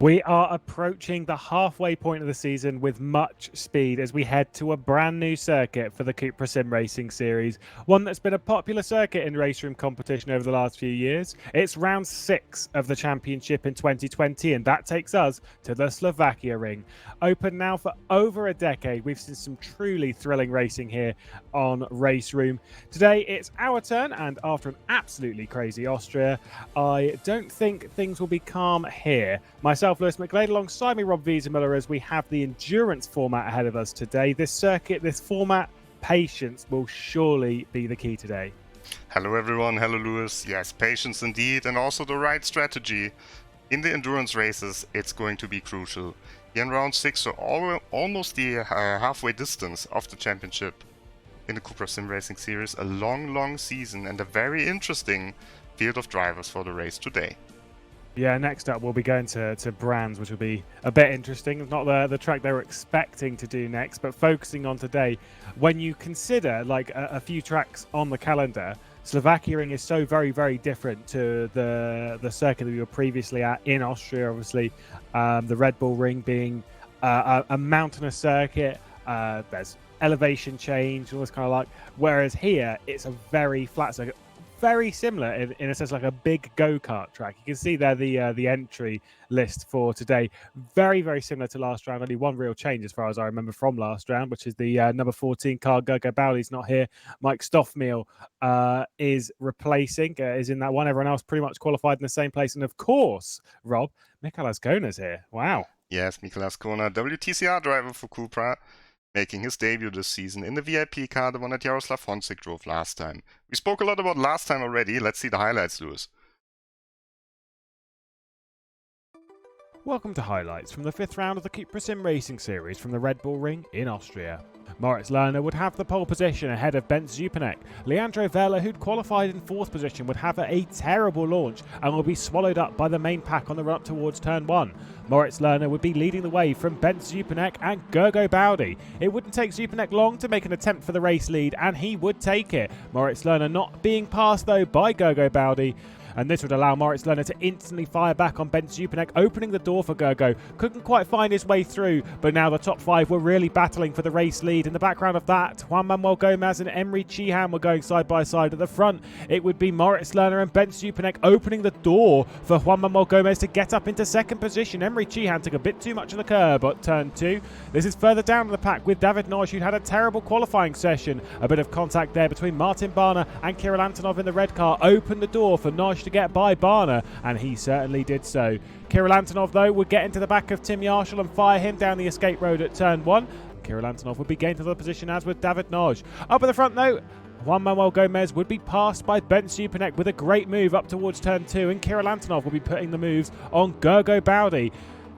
We are approaching the halfway point of the season with much speed as we head to a brand new circuit for the CUPRA SimRacing Series, one that's been a popular circuit in race room competition over the last few years. It's round 6 of the championship in 2020, and that takes us to the Slovakia Ring. Open now for over a decade, we've seen some truly thrilling racing here on Race Room. Today it's our turn, and after an absolutely crazy Austria, I don't think things will be calm here. Myself, Lewis McGlade, alongside me, Rob Wiesemüller, as we have the endurance format ahead of us today. This circuit, this format, patience will surely be the key today. Hello everyone, hello Lewis. Yes, patience indeed, and also the right strategy. In the endurance races, it's going to be crucial. Here in round 6, so almost the halfway distance of the championship in the CUPRA SimRacing Series. A long season and a very interesting field of drivers for the race today. Yeah, next up we'll be going to Brands, which will be a bit interesting. It's not the track they were expecting to do next, but focusing on today. When you consider like a few tracks on the calendar, Slovakia Ring is so very different to the circuit that we were previously at in Austria, obviously. The Red Bull Ring being a mountainous circuit. There's elevation change, all this kind of like. Whereas here, it's a very flat circuit. Very similar in a sense, like a big go-kart track. You can see there the entry list for today. Very similar to last round. Only one real change as far as I remember from last round, which is the number 14 car. Gergo Baudi's not here. Mike Stoffmeal is replacing, is in that one. Everyone else pretty much qualified in the same place. And of course, Rob, Michael Ascona's here. Wow. Yes, Michael Ascona, WTCR driver for CUPRA, making his debut this season in the VIP car, the one that Jaroslav Honzik drove last time. We spoke a lot about last time already. Let's see the highlights, Lewis. Welcome to highlights from the 5th round of the CUPRA SimRacing Series from the Red Bull Ring in Austria. Moritz Lerner would have the pole position ahead of Bent Zupanek. Leandro Vela, who'd qualified in 4th position, would have a terrible launch and will be swallowed up by the main pack on the run up towards turn 1. Moritz Lerner would be leading the way from Bent Zupanek and Gergo Baudi. It wouldn't take Zupanek long to make an attempt for the race lead, and he would take it. Moritz Lerner not being passed though by Gergo Baudi, and this would allow Moritz Lerner to instantly fire back on Bent Zupanek, opening the door for Gergo. Couldn't quite find his way through, but now the top 5 were really battling for the race lead. In the background of that, Juan Manuel Gomez and Emre Cihan were going side by side. At the front, it would be Moritz Lerner and Bent Zupanek opening the door for Juan Manuel Gomez to get up into 2nd position. Emre Cihan took a bit too much of the curb at turn 2. This is further down the pack with David Noch, who'd had a terrible qualifying session. A bit of contact there between Martin Barner and Kirill Antonov in the red car opened the door for Noch to get by Barner, and he certainly did so. Kirill Antonov, though, would get into the back of Tim Yarshall and fire him down the escape road at turn 1. Kirill Antonov would be gained to the position, as with David Noj. Up at the front, though, Juan Manuel Gomez would be passed by Bent Zupanek with a great move up towards turn 2, and Kirill Antonov will be putting the moves on Gergo Baudi.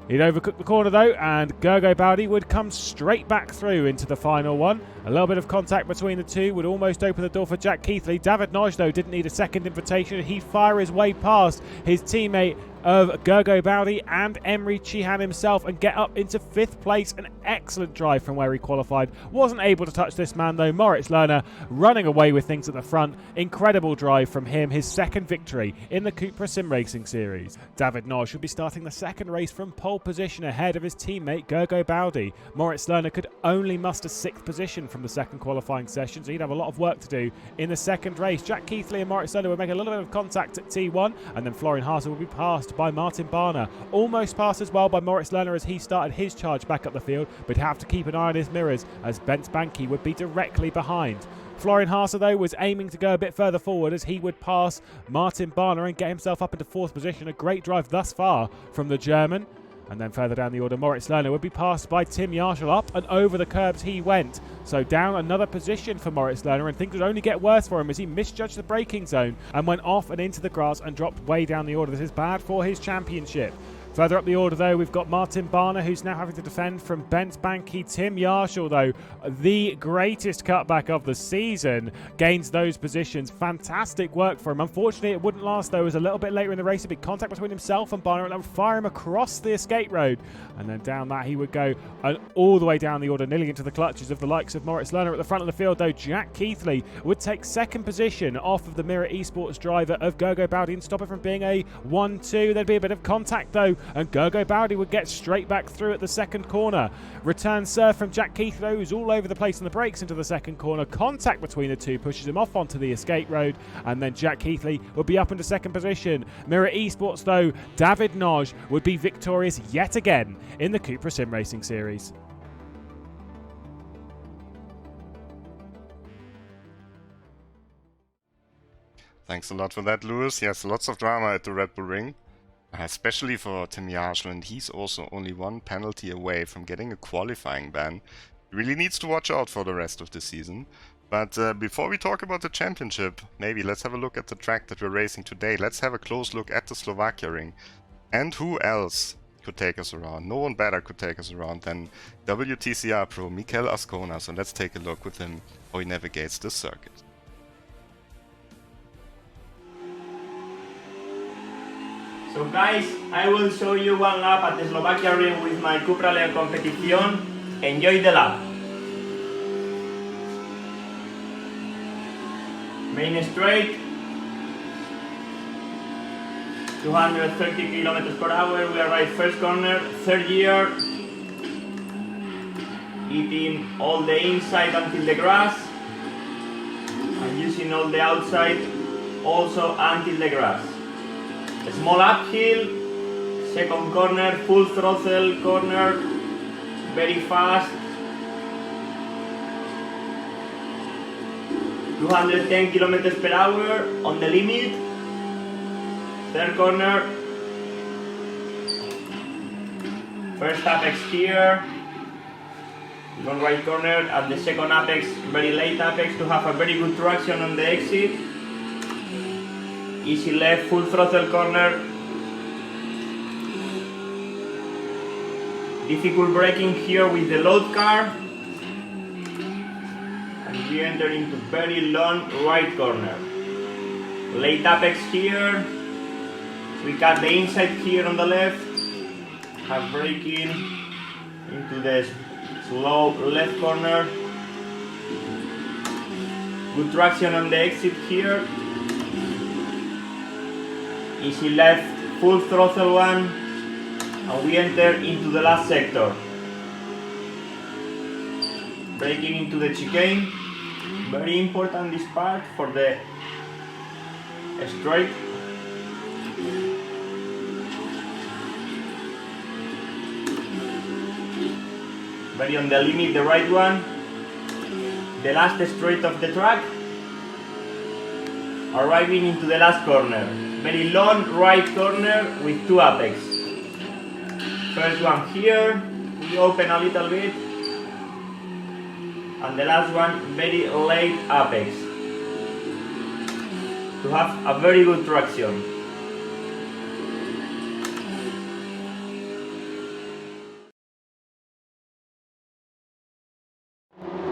He'd overcook the corner though, and Gergo Baudi would come straight back through into the final one. A little bit of contact between the two would almost open the door for Jack Keithley. David Noj, though, didn't need a second invitation. He'd fire his way past his teammate of Gergo Baudi and Emre Cihan himself and get up into 5th place. An excellent drive from where he qualified. Wasn't able to touch this man though. Moritz Lerner running away with things at the front. Incredible drive from him. His 2nd victory in the CUPRA SimRacing Series. David Noj should be starting the 2nd race from pole position ahead of his teammate Gergo Baudi. Moritz Lerner could only muster 6th position from the 2nd qualifying session, so he'd have a lot of work to do in the 2nd race. Jack Keithley and Moritz Lerner would make a little bit of contact at T1, and then Florian Haase would be passed by Martin Barner. Almost passed as well by Moritz Lerner as he started his charge back up the field, but have to keep an eye on his mirrors as Bent Banky would be directly behind. Florian Haase, though, was aiming to go a bit further forward as he would pass Martin Barner and get himself up into 4th position. A great drive thus far from the German. And then further down the order, Moritz Lerner would be passed by Tim Yarshall. Up and over the curbs he went. So down another position for Moritz Lerner, and things would only get worse for him as he misjudged the braking zone and went off and into the grass and dropped way down the order. This is bad for his championship. Further up the order, though, we've got Martin Barner, who's now having to defend from Bent Banky. Tim Yarshall, though, the greatest cutback of the season, gains those positions. Fantastic work for him. Unfortunately, it wouldn't last, though. It was a little bit later in the race. A big contact between himself and Barner, and that would fire him across the escape road. And then down that he would go, and all the way down the order, nearly into the clutches of the likes of Moritz Lerner. At the front of the field, though, Jack Keithley would take 2nd position off of the Mirror Esports driver of Gergo Baudi and stop it from being a 1-2. There'd be a bit of contact, though, and Gergo Bowdy would get straight back through at the second corner. Return serve from Jack Keith, though, who's all over the place on the brakes into the second corner. Contact between the two pushes him off onto the escape road, and then Jack Keithley would be up into second position. Mirror Esports, though, David Noj would be victorious yet again in the CUPRA SimRacing Series. Thanks a lot for that, Lewis. Yes, lots of drama at the Red Bull Ring, especially for Tim Yarshall, and he's also only one penalty away from getting a qualifying ban. He really needs to watch out for the rest of the season. But before we talk about the championship, maybe let's have a look at the track that we're racing today. Let's have a close look at the Slovakia Ring. And who else could take us around? No one better could take us around than WTCR pro Mikel Ascona. So let's take a look with him how he navigates this circuit. So guys, I will show you one lap at the Slovakia Ring with my CUPRA Leon Competición. Enjoy the lap. Main straight, 230 km per hour. We arrive first corner, third gear, eating all the inside until the grass, and using all the outside also until the grass. A small uphill, second corner, full throttle corner, very fast, 210 km per hour on the limit, third corner, first apex here, long right corner, at the second apex, very late apex to have a very good traction on the exit. Easy left, full throttle corner. Difficult braking here with the load car. And we enter into very long right corner. Late apex here. We cut the inside here on the left. Have braking into the slow left corner. Good traction on the exit here. Easy left, full throttle one, and we enter into the last sector. Braking into the chicane, very important this part for the straight. Very on the limit, the right one. The last straight of the track. Arriving into the last corner. Very long right corner with two apex. First one here, we open a little bit. And the last one, very late apex. To have a very good traction.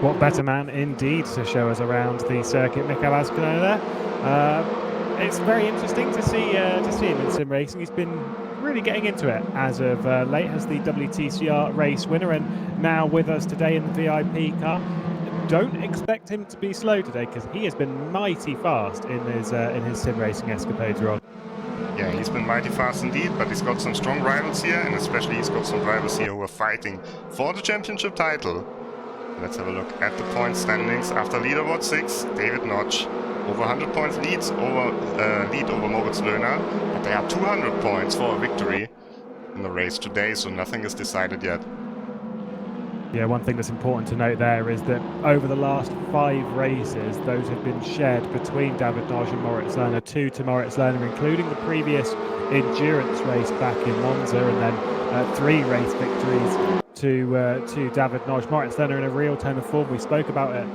What better man indeed to show us around the circuit, Mikel Ascona there. It's very interesting to see him in sim racing. He's been really getting into it as of late as the WTCR race winner, and now with us today in the VIP car. Don't expect him to be slow today because he has been mighty fast in his sim racing escapades, Rob. Yeah, he's been mighty fast indeed, but he's got some strong rivals here, and especially he's got some drivers here who are fighting for the championship title. Let's have a look at the point standings. After leaderboard 6, David Noj, over 100 points lead over Moritz Löhner, but there are 200 points for a victory in the race today, so nothing is decided yet. Yeah, one thing that's important to note there is that over the last 5 races, those have been shared between David Noj and Moritz Löhner, 2 to Moritz Löhner, including the previous endurance race back in Monza, and then 3 race victories to David Noj. Moritz Löhner in a real tone of form. We spoke about it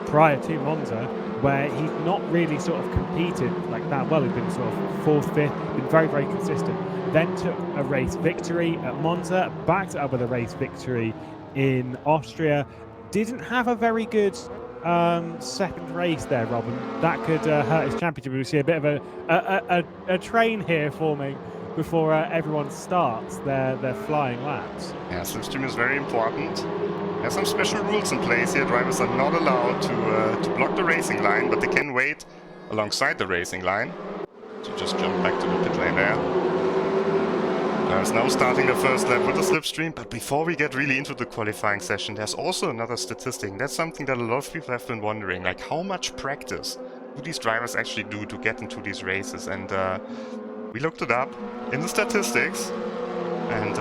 prior to Monza, where he's not really sort of competed like that well. He's been sort of 4th, 5th, been very, very consistent. Then took a race victory at Monza, backed it up with a race victory in Austria. Didn't have a very good second race there, Robin. That could hurt his championship. We see a bit of a train here forming before everyone starts their flying laps. Yeah, slipstream is very important. There's some special rules in place here. Drivers are not allowed to block the racing line, but they can wait alongside the racing line. So just jump back to the pit lane there. Cars now starting the first lap with the slipstream, but before we get really into the qualifying session, there's also another statistic. That's something that a lot of people have been wondering, like how much practice do these drivers actually do to get into these races? And we looked it up in the statistics, and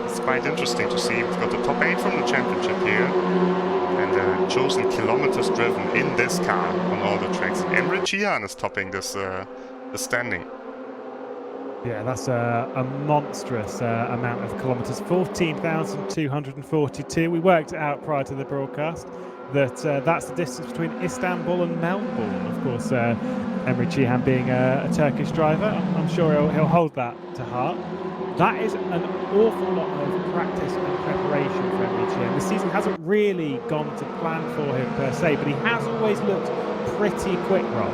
it's quite interesting to see. We've got the top 8 from the championship here, and chosen kilometers driven in this car on all the tracks. Emre Cihan is topping this the standing. Yeah, that's a monstrous amount of kilometres, 14,242. We worked it out prior to the broadcast that that's the distance between Istanbul and Melbourne. Of course, Emre Cihan being a Turkish driver, I'm sure he'll hold that to heart. That is an awful lot of practice and preparation for Emre Cihan. The season hasn't really gone to plan for him per se, but he has always looked pretty quick, Rob.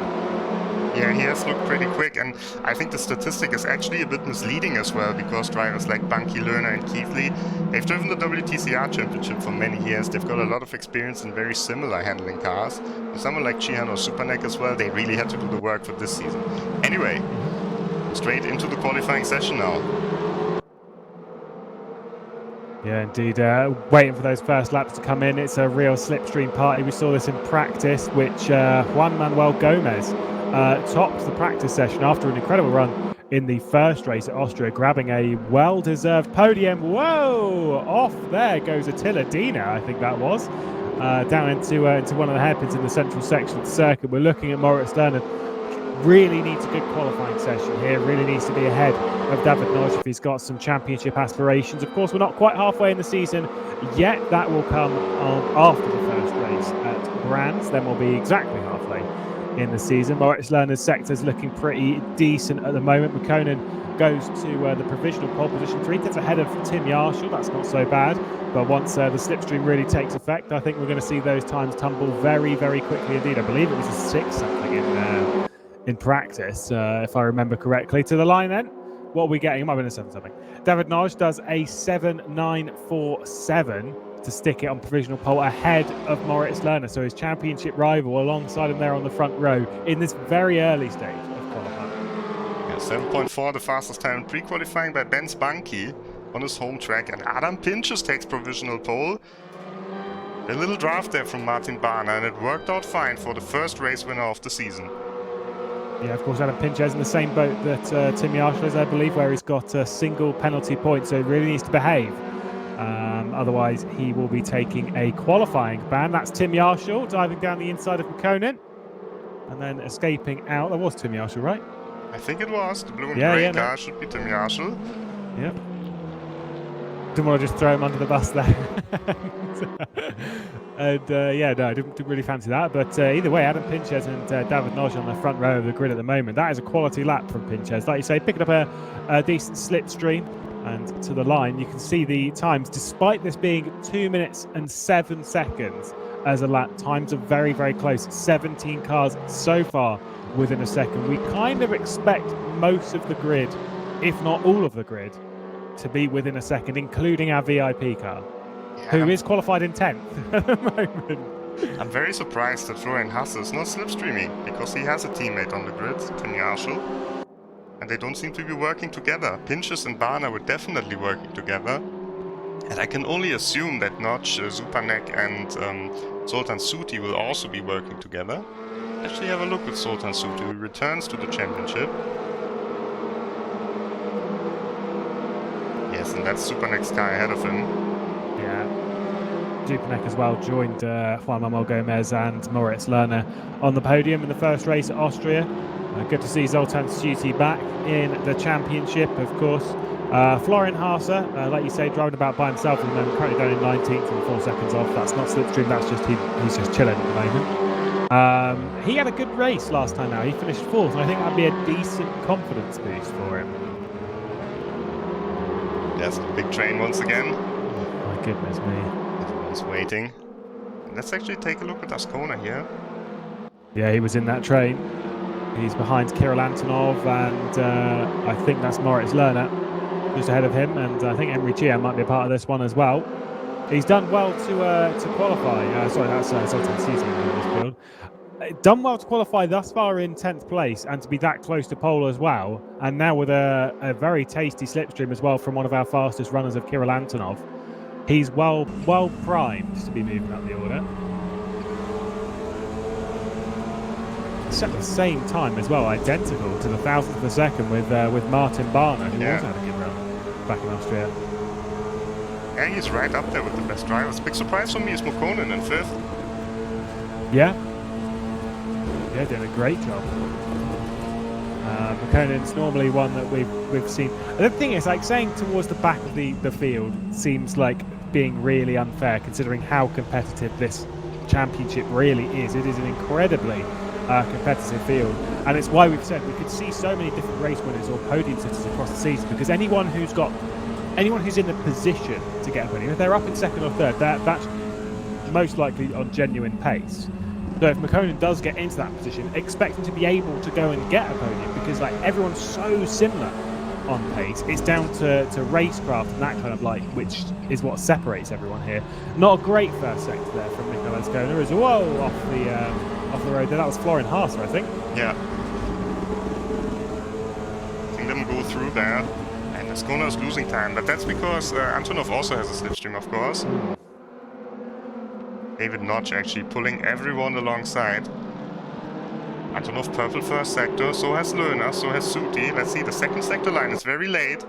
Yeah, he has looked pretty quick, and I think the statistic is actually a bit misleading as well, because drivers like Banki Lerner and Keithley, they've driven the WTCR championship for many years. They've got a lot of experience in very similar handling cars. And someone like Cihan or Supernek as well, they really had to do the work for this season. Anyway, straight into the qualifying session now. Yeah, indeed. Waiting for those first laps to come in. It's a real slipstream party. We saw this in practice, which Juan Manuel Gomez topped the practice session after an incredible run in the first race at Austria, grabbing a well-deserved podium. Whoa! Off there goes Attila Dina, I think that was, down into one of the hairpins in the central section of the circuit. We're looking at Moritz Lerner. Really needs a good qualifying session here, really needs to be ahead of David Noch if he's got some championship aspirations. Of course, we're not quite halfway in the season yet. That will come after the first race at Brands. Then we'll be exactly halfway in the season. Moritz Lerner's sector is looking pretty decent at the moment. McConan goes to the provisional pole position, 3 tenths ahead of Tim Yarshall. That's not so bad, but once the slipstream really takes effect, I think we're going to see those times tumble very, very quickly indeed. I believe it was a 6 something in practice, if I remember correctly. To the line then, what are we getting? It might have been a 7 something. David Nagy does a 7.947 to stick it on provisional pole ahead of Moritz Lerner, so his championship rival alongside him there on the front row in this very early stage of qualifying. Yeah, 7.4, the fastest time in pre-qualifying by Ben Banki on his home track, and Adam Pinches takes provisional pole. A little draft there from Martin Barner, and it worked out fine for the first race winner of the season. Yeah, of course, Adam Pinches in the same boat that Tim Yarshall is, I believe, where he's got a single penalty point, so he really needs to behave. Otherwise, he will be taking a qualifying ban. That's Tim Yarshall diving down the inside of McConan and then escaping out. That was Tim Yarshall, right? I think it was. The blue and grey car should be Tim Yarshall. Yep. Didn't want to just throw him under the bus there. And yeah, no, I didn't really fancy that. But either way, Adam Pinches and David Nagy on the front row of the grid at the moment. That is a quality lap from Pinches. Like you say, picking up a decent slipstream. And to the line, you can see the times, despite this being 2 minutes and 7 seconds as a lap, times are very, very close. 17 cars so far within a second. We kind of expect most of the grid, if not all of the grid, to be within a second, including our VIP car, who is qualified in 10th at the moment. I'm very surprised that Florian Hasse is not slipstreaming, because he has a teammate on the grid, Tim Yarshall, and they don't seem to be working together. Pinches and Barner were definitely working together, and I can only assume that Notch, Supernek and Zoltan Suti will also be working together. Actually have a look at Zoltan Suti, who returns to the championship. Yes, and that's Supernek's car ahead of him. Yeah. Supernek as well joined Juan Manuel Gomez and Moritz Lerner on the podium in the first race at Austria. Good to see Zoltan Suti back in the championship, of course. Florian Hasse, like you say, driving about by himself at the moment, currently down in 19th and 4 seconds off. That's not slipstream, that's just he's just chilling at the moment. He had a good race last time out. He finished 4th, and I think that'd be a decent confidence boost for him. There's the big train once again. Oh, my goodness me. Everyone's waiting. Let's actually take a look at Ascona here. Yeah, he was in that train. He's behind Kirill Antonov, and I think that's Moritz Lerner just ahead of him, and I think Emre Cihan might be a part of this one as well. He's done well to qualify. Sorry, that's Zoltan Suti in this field. done well to qualify thus far in 10th place and to be that close to pole as well. And now with a very tasty slipstream as well from one of our fastest runners of Kirill Antonov. He's well primed to be moving up the order. At the same time as well, identical to the 1,000th of a second with Martin Barner, who also had a good run back in Austria. Yeah, he's right up there with the best drivers. Big surprise for me is Mokonen in 5th. Yeah, doing a great job. McConan's normally one that we've seen. And the thing is, like, saying towards the back of the field seems like being really unfair, considering how competitive this championship really is. It is an incredibly competitive field, and it's why we've said we could see so many different race winners or podium sitters across the season, because anyone who's in the position to get a podium, if they're up in second or third, that's most likely on genuine pace. So if McConan does get into that position, expect him to be able to go and get a podium, because like everyone's so similar on pace. It's down to racecraft and that kind of like, which is what separates everyone here. Not a great first sector there from Michael Escona as whoa off the road there. That was Florian Haase, I think. Yeah. Seeing them go through there, and Escona is losing time, but that's because Antonov also has a slipstream, of course. David Notch actually pulling everyone alongside. Antonov purple first sector, so has Löhner, so has Suti. Let's see, the second sector line is very late.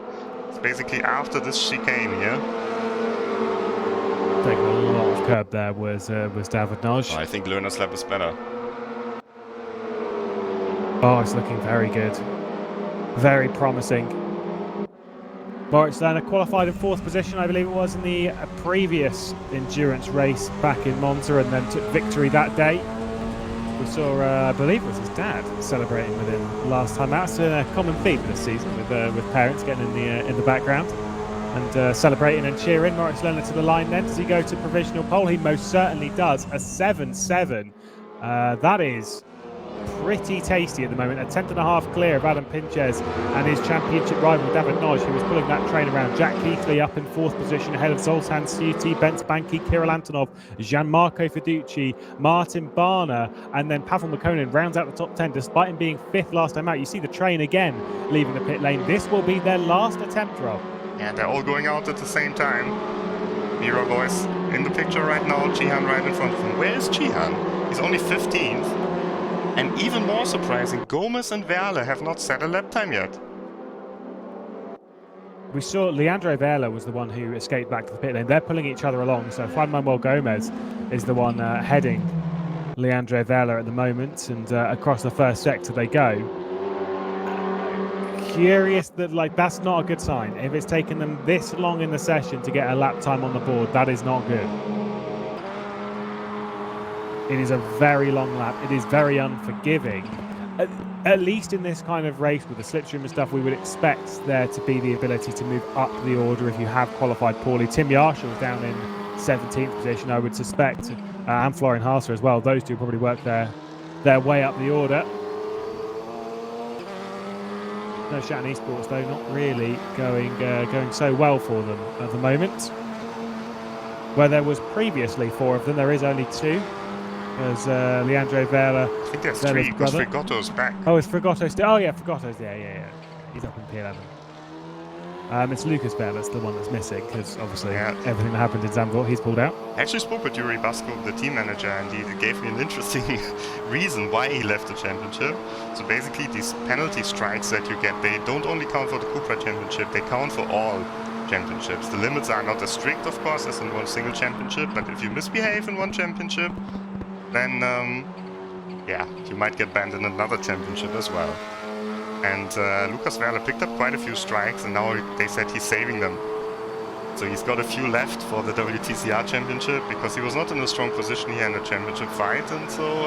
It's basically after this chicane here. Taking a lot of curb there was David Notch. I think Löhner's lap is better. Oh, it's looking very good. Very promising. Moritz Lerner qualified in 4th position, I believe it was, in the previous endurance race back in Monza, and then took victory that day. We saw, I believe it was his dad, celebrating with him last time out. It's a common theme this season with parents getting in the background and celebrating and cheering. Moritz Lerner to the line then. Does he go to provisional pole? He most certainly does. A 7-7. That is pretty tasty at the moment. A 10.5 clear of Adam Pinches and his championship rival David Noj, who was pulling that train around. Jack Keithley up in 4th position ahead of Zoltan Suti, Bent Spanky, Kirill Antonov, Gianmarco Fiducci, Martin Barner, and then Pavel Mokonin rounds out the top 10 despite him being 5th last time out. You see the train again leaving the pit lane. This will be their last attempt, Rob. Yeah, they're all going out at the same time. Mira boys in the picture right now, Cihan right in front of him. Where is Cihan? He's only 15th. And even more surprising, Gomez and Verle have not set a lap time yet. We saw Leandro Verle was the one who escaped back to the pit lane. They're pulling each other along, so Juan Manuel Gomez is the one heading Leandro Verle at the moment, and across the first sector they go. Curious that that's not a good sign. If it's taken them this long in the session to get a lap time on the board, that is not good. It is a very long lap. It is very unforgiving. At least in this kind of race with the slipstream and stuff, we would expect there to be the ability to move up the order if you have qualified poorly. Tim Yarshall's down in 17th position, I would suspect, and Florian Haase as well. Those two probably work their way up the order. No Shatton Esports, though, not really going so well for them at the moment. Where there was previously 4 of them, there is only 2. As Leandro Verle. I think there's 3 because Frigotto's back. Oh, it's Frigotto still. Oh, yeah, Frigotto's there. Yeah. He's up in P11. It's Lucas Verle that's the one that's missing, because obviously everything that happened in Zandvoort, he's pulled out. I actually spoke with Yuri Baskov, the team manager, and he gave me an interesting reason why he left the championship. So basically, these penalty strikes that you get, they don't only count for the CUPRA championship, they count for all championships. The limits are not as strict, of course, as in one single championship, but if you misbehave in one championship, then you might get banned in another championship as well. And Lucas Verle picked up quite a few strikes, and now they said he's saving them. So he's got a few left for the WTCR championship, because he was not in a strong position here in the championship fight. And so,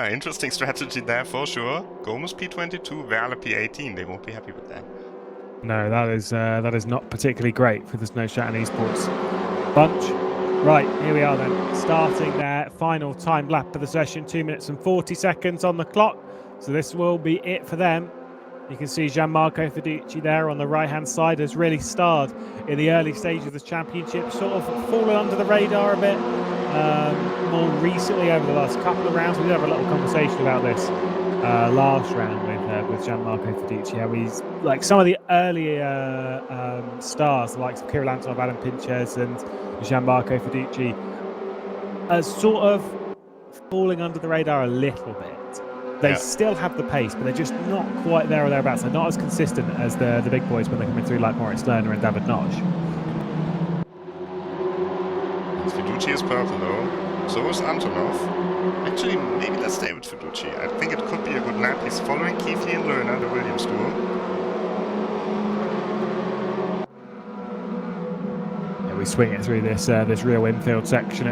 interesting strategy there for sure. Gomez P22, Verle P18. They won't be happy with that. No, that is not particularly great for the Snow Shatton Esports bunch. Right, here we are then, starting their final time lap of the session, 2 minutes and 40 seconds on the clock. So this will be it for them. You can see Gianmarco Fiducci there on the right-hand side has really starred in the early stages of this championship, sort of fallen under the radar a bit. more recently over the last couple of rounds. We did have a little conversation about this last round with Gianmarco Fiducci, how he's like some of the earlier stars, the likes of Kirill Antonov, Adam Pinches, and Gianmarco Fiducci, are sort of falling under the radar a little bit. They still have the pace, but they're just not quite there or thereabouts. They're not as consistent as the big boys when they're coming through, like Moritz Lerner and David Noch. Fiducci is purple though, so is Antonov. Actually, maybe let's stay with Fiducci. I think it could be a good lap. He's following Keithley and Lerner, the Williams duo. Yeah, we swing it through this real infield section.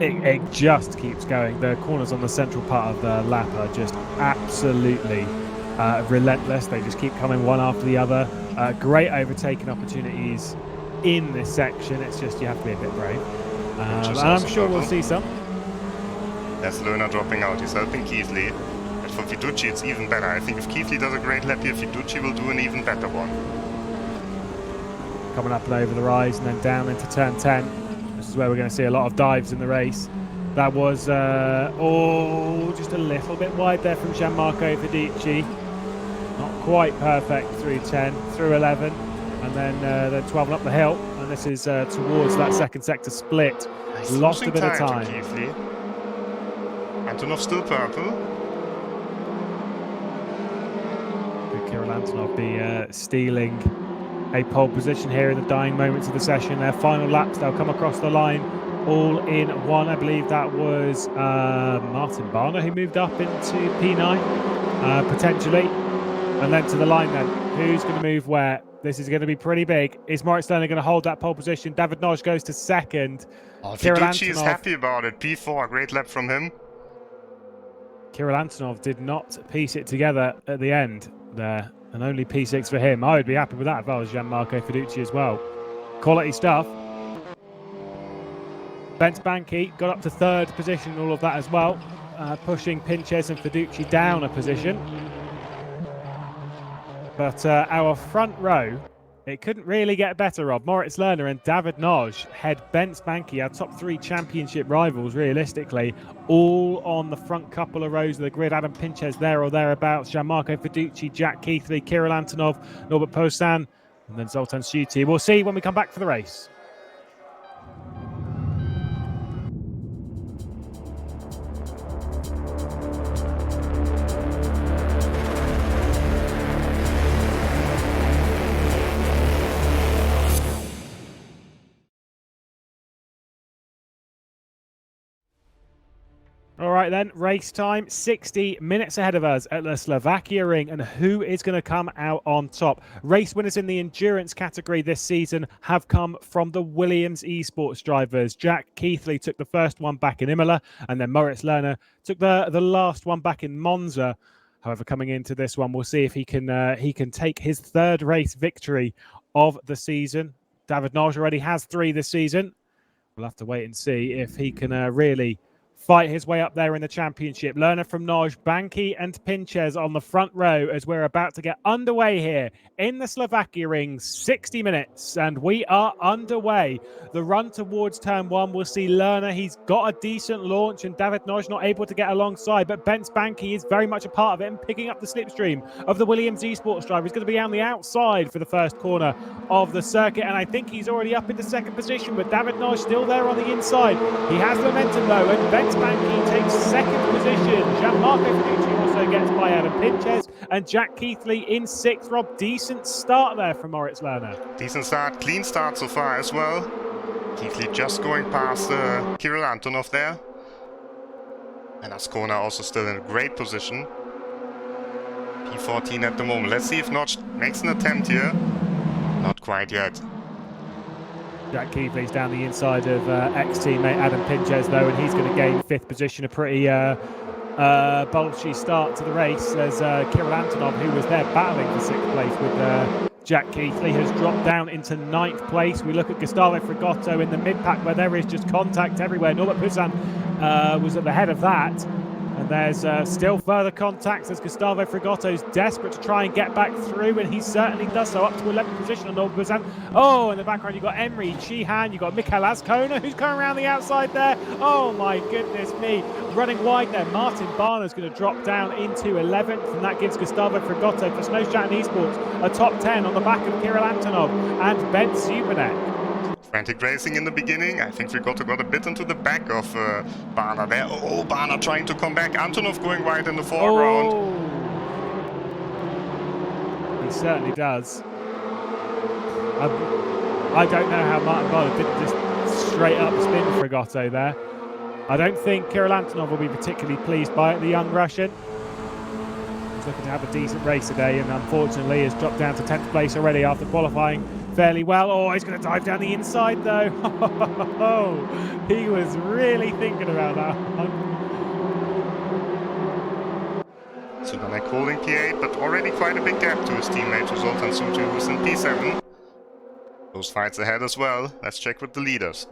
It just keeps going. The corners on the central part of the lap are just absolutely relentless. They just keep coming one after the other. Great overtaking opportunities in this section. It's just you have to be a bit brave. And I'm sure we'll see some. There's Lerner dropping out. He's helping Keithley. But for Fiducci, it's even better. I think if Keithley does a great lap here, Fiducci will do an even better one. Coming up and over the rise and then down into turn 10. This is where we're going to see a lot of dives in the race. That was just a little bit wide there from Gianmarco Fiducci. Not quite perfect through 10, through 11, and then 12 up the hill. And this is towards that second sector split. Lost a bit of time. Antonov still purple. Could Kirill Antonov be stealing a pole position here in the dying moments of the session? Their final laps, they'll come across the line all in one. I believe that was Martin Barner who moved up into P9 potentially, and then to the line then. Who's going to move where? This is going to be pretty big. Is Moritz Lerner going to hold that pole position? David Noch goes to second. Fiducci is happy about it. P4, great lap from him. Kirill Antonov did not piece it together at the end there, and only P6 for him. I would be happy with that if I was Gianmarco Fiducci as well. Quality stuff. Bent Banky got up to third position and all of that as well, pushing Pinches and Fiducci down a position. But our front row, it couldn't really get better, Rob. Moritz Lerner and David Noch head Bent Banky, our top three championship rivals, realistically, all on the front couple of rows of the grid. Adam Pinches there or thereabouts, Gianmarco Fiducci, Jack Keithley, Kirill Antonov, Norbert Postan, and then Zoltan Schuti. We'll see when we come back for the race. All right then, race time, 60 minutes ahead of us at the Slovakia Ring, and who is going to come out on top? Race winners in the endurance category this season have come from the Williams esports drivers. Jack Keithley took the first one back in Imola, and then Moritz Lerner took the last one back in Monza. However, coming into this one, we'll see if he can take his third race victory of the season. David Noch already has 3 this season. We'll have to wait and see if he can really fight his way up there in the championship. Lerner from Noch, Banky and Pinches on the front row as we're about to get underway here in the Slovakia Ring. 60 minutes and we are underway. The run towards turn 1, we'll see Lerner. He's got a decent launch and David Noch not able to get alongside, but Bent Banky is very much a part of it and picking up the slipstream of the Williams esports driver. He's going to be on the outside for the first corner of the circuit, and I think he's already up into second position, but David Noch still there on the inside. He has momentum though, and Bent Banky takes second position. Gianmarco Fiducci also gets by Adam Pinches, and Jack Keithley in 6th. Rob, decent start there from Moritz Lerner. Decent start, clean start so far as well. Keithley just going past Kirill Antonov there. And Ascona also still in a great position. P14 at the moment. Let's see if Noch makes an attempt here. Not quite yet. Jack Keithley's down the inside of ex-teammate Adam Pinches though, and he's going to gain 5th position. A pretty bolshy start to the race as Kirill Antonov, who was there battling for 6th place with Jack Keithley, has dropped down into 9th place. We look at Gustavo Frigotto in the mid-pack where there is just contact everywhere. Norbert Pusan was at the head of that. And there's still further contacts as Gustavo Frigotto's desperate to try and get back through, and he certainly does so, up to 11th position on Norbuzan. Oh, in the background you've got Emre Cihan, you've got Mikael Azkona, who's coming around the outside there. Oh my goodness me, running wide there. Martin Barner's going to drop down into 11th, and that gives Gustavo Frigotto for Snow Chat and Esports a top 10 on the back of Kirill Antonov and Ben Zupanek. Frantic racing in the beginning. I think Frigotto got a bit into the back of Barner there. Oh, Barner trying to come back. Antonov going wide in the foreground. Oh. He certainly does. I don't know how Martin Barner didn't just straight up spin Frigotto there. I don't think Kirill Antonov will be particularly pleased by it, the young Russian. He's looking to have a decent race today, and unfortunately has dropped down to 10th place already after qualifying fairly well. Oh, he's going to dive down the inside though. He was really thinking about that one. Zupanek holding P8, but already quite a big gap to his teammate Zoltan Suti, who's in P7. Those fights ahead as well. Let's check with the leaders.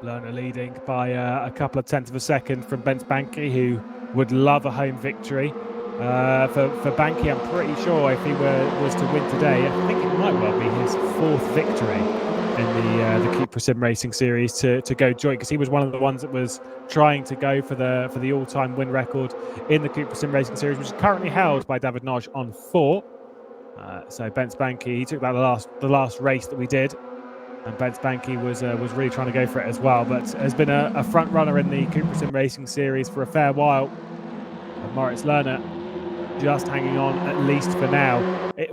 Lerner leading by a couple of tenths of a second from Bent Banky, who would love a home victory. For Banky, I'm pretty sure if he was to win today, I think it might well be his 4th victory in the CUPRA SimRacing Series to go joint, because he was one of the ones that was trying to go for the all-time win record in the CUPRA SimRacing Series, which is currently held by David Noj on 4. So Bent Banky, he took that the last race that we did, and Bent Banky was really trying to go for it as well, but has been a front runner in the CUPRA SimRacing Series for a fair while. And Moritz Lerner just hanging on, at least for now.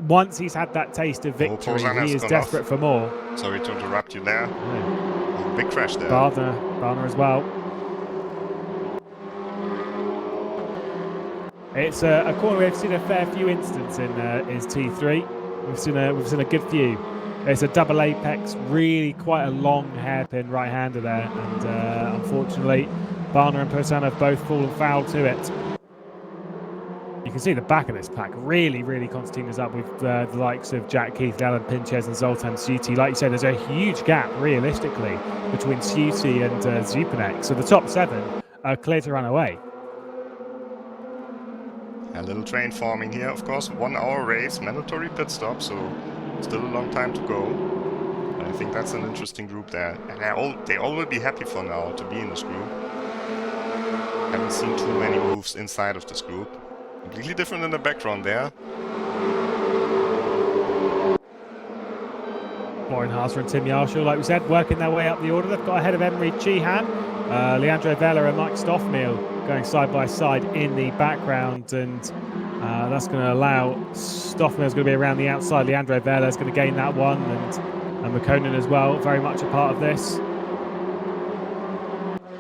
Once he's had that taste of victory, he is desperate for more. Sorry to interrupt you there. Oh, big crash there. Barner as well. It's a corner we've seen a fair few instances in is T3. We've seen a good few. It's a double apex, really quite a long hairpin right-hander there, and unfortunately, Barner and Poussin have both fallen foul to it. You can see the back of this pack really concertina's up with the likes of Jack Keith, Alan Pinches and Zoltan Suti. Like you said, there's a huge gap, realistically, between Suti and Zupanek. So the top 7 are clear to run away. A little train forming here, of course. 1 hour race, mandatory pit stop, so still a long time to go. But I think that's an interesting group there. And they all will be happy for now to be in this group. Haven't seen too many moves inside of this group. Completely different in the background there. Florian Haase and Tim Yarshall, like we said, working their way up the order. They've got ahead of Emre Cihan, Leandro Vela and Mike Stoffmehl going side by side in the background, and that's going to allow Stoffmehl's going to be around the outside. Leandro Vela is going to gain that one, and McConan as well, very much a part of this.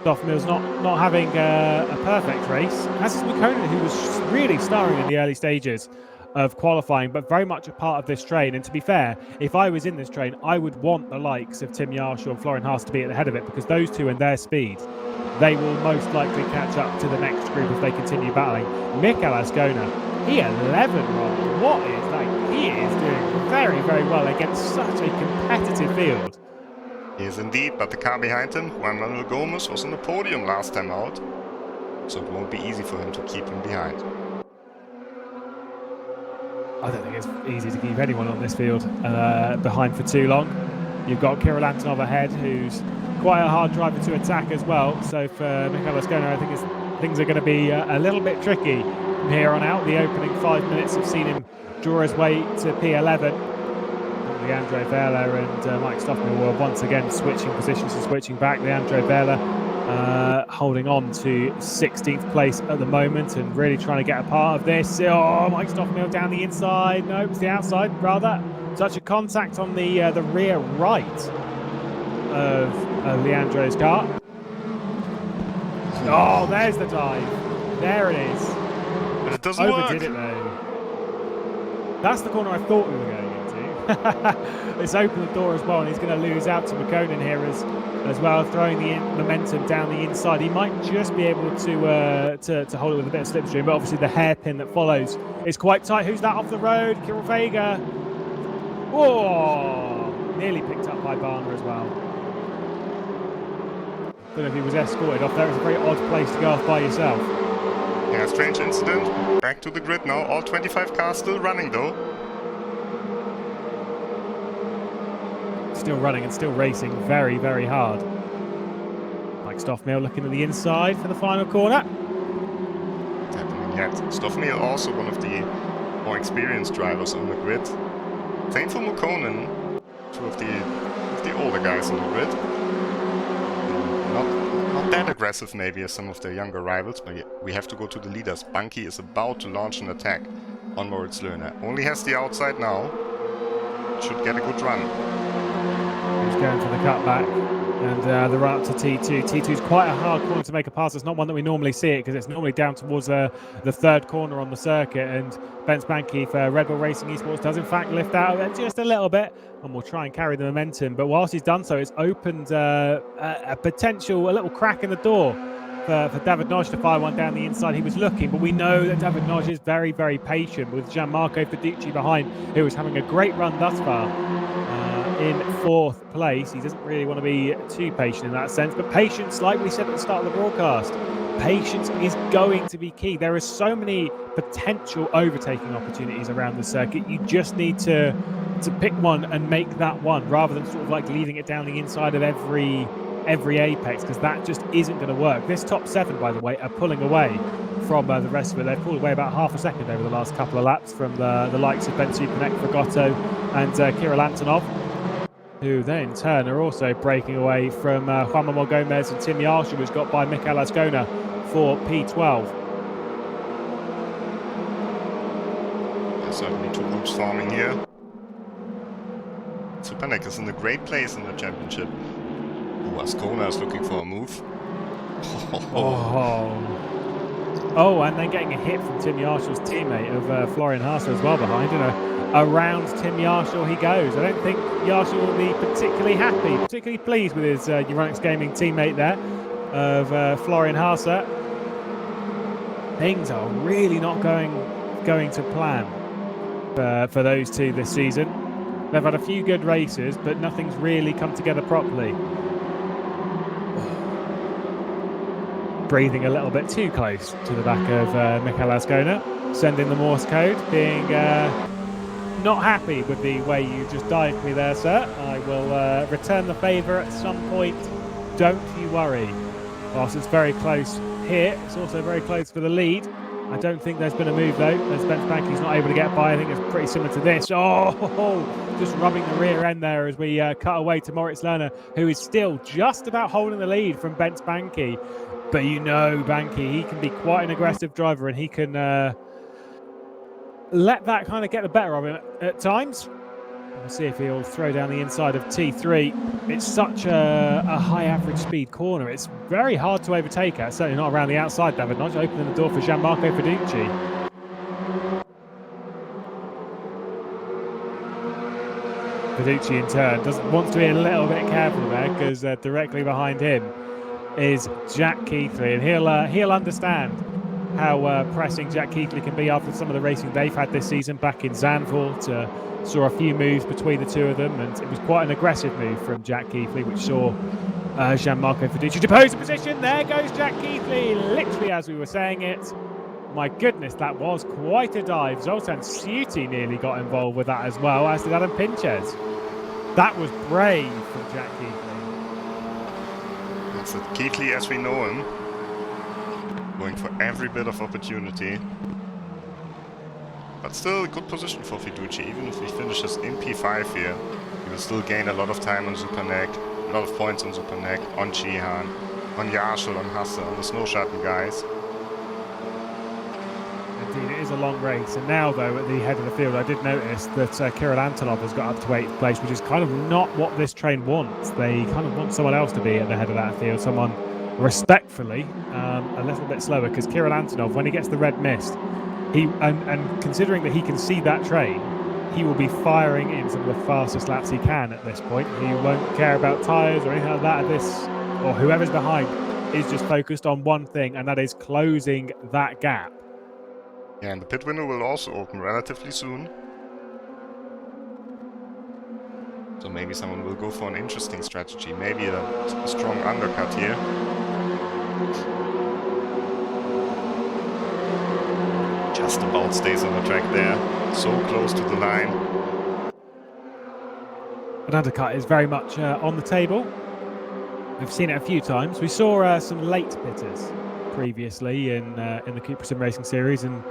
Stoffmehl's not having a perfect race, as is McConan, who was really starring in the early stages of qualifying, but very much a part of this train. And to be fair, if I was in this train, I would want the likes of Tim Yarshall and Florian Haase to be at the head of it, because those two and their speed, they will most likely catch up to the next group if they continue battling. Mikael Azkona, he 11 Rob. What is that? He is doing very well against such a competitive field. He is indeed, but the car behind him, Juan Manuel Gomez, was on the podium last time out, so it won't be easy for him to keep him behind. I don't think it's easy to keep anyone on this field behind for too long. You've got Kirill Antonov ahead, who's quite a hard driver to attack as well. So for Mikael Azkona, I think things are going to be a little bit tricky from here on out. The opening 5 minutes have seen him draw his way to P11. Leandro Vela and Mike Stoffmehl were once again switching positions and switching back. Leandro Vela holding on to 16th place at the moment and really trying to get a part of this. Oh, Mike Stoffmehl down the inside. No, it's the outside, rather. Touch of contact on the rear right of Leandro's car. Oh, there's the dive. There it is. But it doesn't Overdid work. it though. That's the corner I thought we were going into. It's opened the door as well, and he's going to lose out to McConan here as well, throwing the momentum down the inside. He might just be able to hold it with a bit of slipstream, but obviously the hairpin that follows is quite tight. Who's that off the road? Kirill Vega. Oh, nearly picked up by Barner as well. don't know if he was escorted off there. It's a very odd place to go off by yourself. Yeah, strange incident. Back to the grid now. All 25 cars still running though. Still running and still racing very, very hard. Like Stoffmeal looking at the inside for the final corner. It's happening yet. Stoffmeal also one of the more experienced drivers on the grid. Same for Mukonen, two of the older guys on the grid. Not that aggressive maybe as some of the younger rivals, but we have to go to the leaders. Bunky is about to launch an attack on Moritz Löhne. Only has the outside now. Should get a good run. He's going for the cutback and the run up to T2. T2 is quite a hard corner to make a pass. It's not one that we normally see it because it's normally down towards the third corner on the circuit, and Bence Banky for Red Bull Racing Esports does in fact lift out of it just a little bit and will try and carry the momentum. But whilst he's done so, it's opened a little crack in the door for David Noj to fire one down the inside. He was looking, but we know that David Noj is very, very patient with Gianmarco Fiducci behind, who is having a great run thus far. In fourth place. He doesn't really want to be too patient in that sense, but patience, like we said at the start of the broadcast, patience is going to be key. There are so many potential overtaking opportunities around the circuit. You just need to pick one and make that one, rather than sort of like leaving it down the inside of every apex, because that just isn't going to work. This top 7, by the way, are pulling away from the rest of it. They've pulled away about half a second over the last couple of laps from the likes of Ben Supernek, Fragotto and Kirill Antonov, who then in turn are also breaking away from Juan Manuel Gomez and Tim Yarsha, who's got by Michael Ascona for P12. There's certainly two groups forming here. Supernek is in a great place in the championship. Ascona is looking for a move. Oh, and then getting a hit from Tim Yarsha's teammate of Florian Haase as well behind, and around Tim Yarsha he goes. I don't think Yarsha will be particularly happy, particularly pleased with his Euronics Gaming teammate there of Florian Haase. Things are really not going to plan for those two this season. They've had a few good races, but nothing's really come together properly. Breathing a little bit too close to the back of Michael Ascona, sending the Morse code, being not happy with the way you just dived me there, sir. I will return the favour at some point, don't you worry. Whilst it's very close here, it's also very close for the lead. I don't think there's been a move though, as Bence Banky's not able to get by. I think it's pretty similar to this. Oh, just rubbing the rear end there as we cut away to Moritz Löhne, who is still just about holding the lead from Bence Banky. But you know, Banky, he can be quite an aggressive driver, and he can let that kind of get the better of him at times. We'll see if he'll throw down the inside of T3. It's such a high average speed corner. It's very hard to overtake her. Certainly not around the outside, David Noj, opening the door for Gianmarco Fiducci. Fiducci in turn wants to be a little bit careful there, because directly behind him is Jack Keithley, and he'll understand how pressing Jack Keithley can be after some of the racing they've had this season. Back in Zandvoort, saw a few moves between the two of them, and it was quite an aggressive move from Jack Keithley, which saw Gianmarco Fiducci depose the position. There goes Jack Keithley, literally as we were saying it. My goodness, that was quite a dive. Zoltan Suti nearly got involved with that as well, as did Adam Pinches. That was brave from Jack Keithley. That's it. Keithley as we know him. Going for every bit of opportunity. But still a good position for Fiducci. Even if he finishes in P5 here, he will still gain a lot of time on Supernek, a lot of points on Supernek, on Cihan, on Yarshul, on Hasse, on the Snow Shuttle guys. Indeed, it is a long race. And now, though, at the head of the field, I did notice that Kirill Antonov has got up to 8th place, which is kind of not what this train wants. They kind of want someone else to be at the head of that field, someone respectfully a little bit slower, because Kirill Antonov, when he gets the red mist, and considering that he can see that train, he will be firing in some of the fastest laps he can at this point. He won't care about tyres or anything like that. Or whoever's behind is just focused on one thing, and that is closing that gap. Yeah, and the pit window will also open relatively soon. So maybe someone will go for an interesting strategy. Maybe a strong undercut here. Just about stays on the track there. So close to the line. An undercut is very much on the table. We've seen it a few times. We saw some late pitters previously in the CUPRA SimRacing Series, and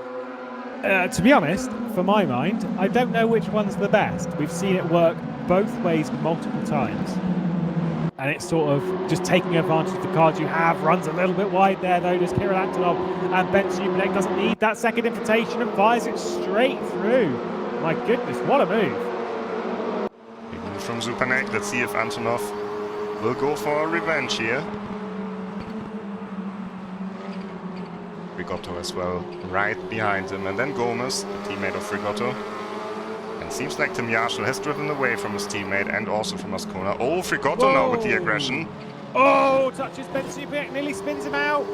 to be honest, for my mind, I don't know which one's the best. We've seen it work both ways multiple times, and it's sort of just taking advantage of the cards you have. Runs a little bit wide there though, does Kirill Antonov, and Ben Supernek doesn't need that second invitation and fires it straight through. My goodness, what a move. Big move from Supernek. Let's see if Antonov will go for a revenge here. Frigotto as well, right behind him, and then Gomez, the teammate of Frigotto. And seems like Tim Yarshall has driven away from his teammate and also from Ascona. Oh, Frigotto now with the aggression. Oh, touches Ben Supernek, nearly spins him out.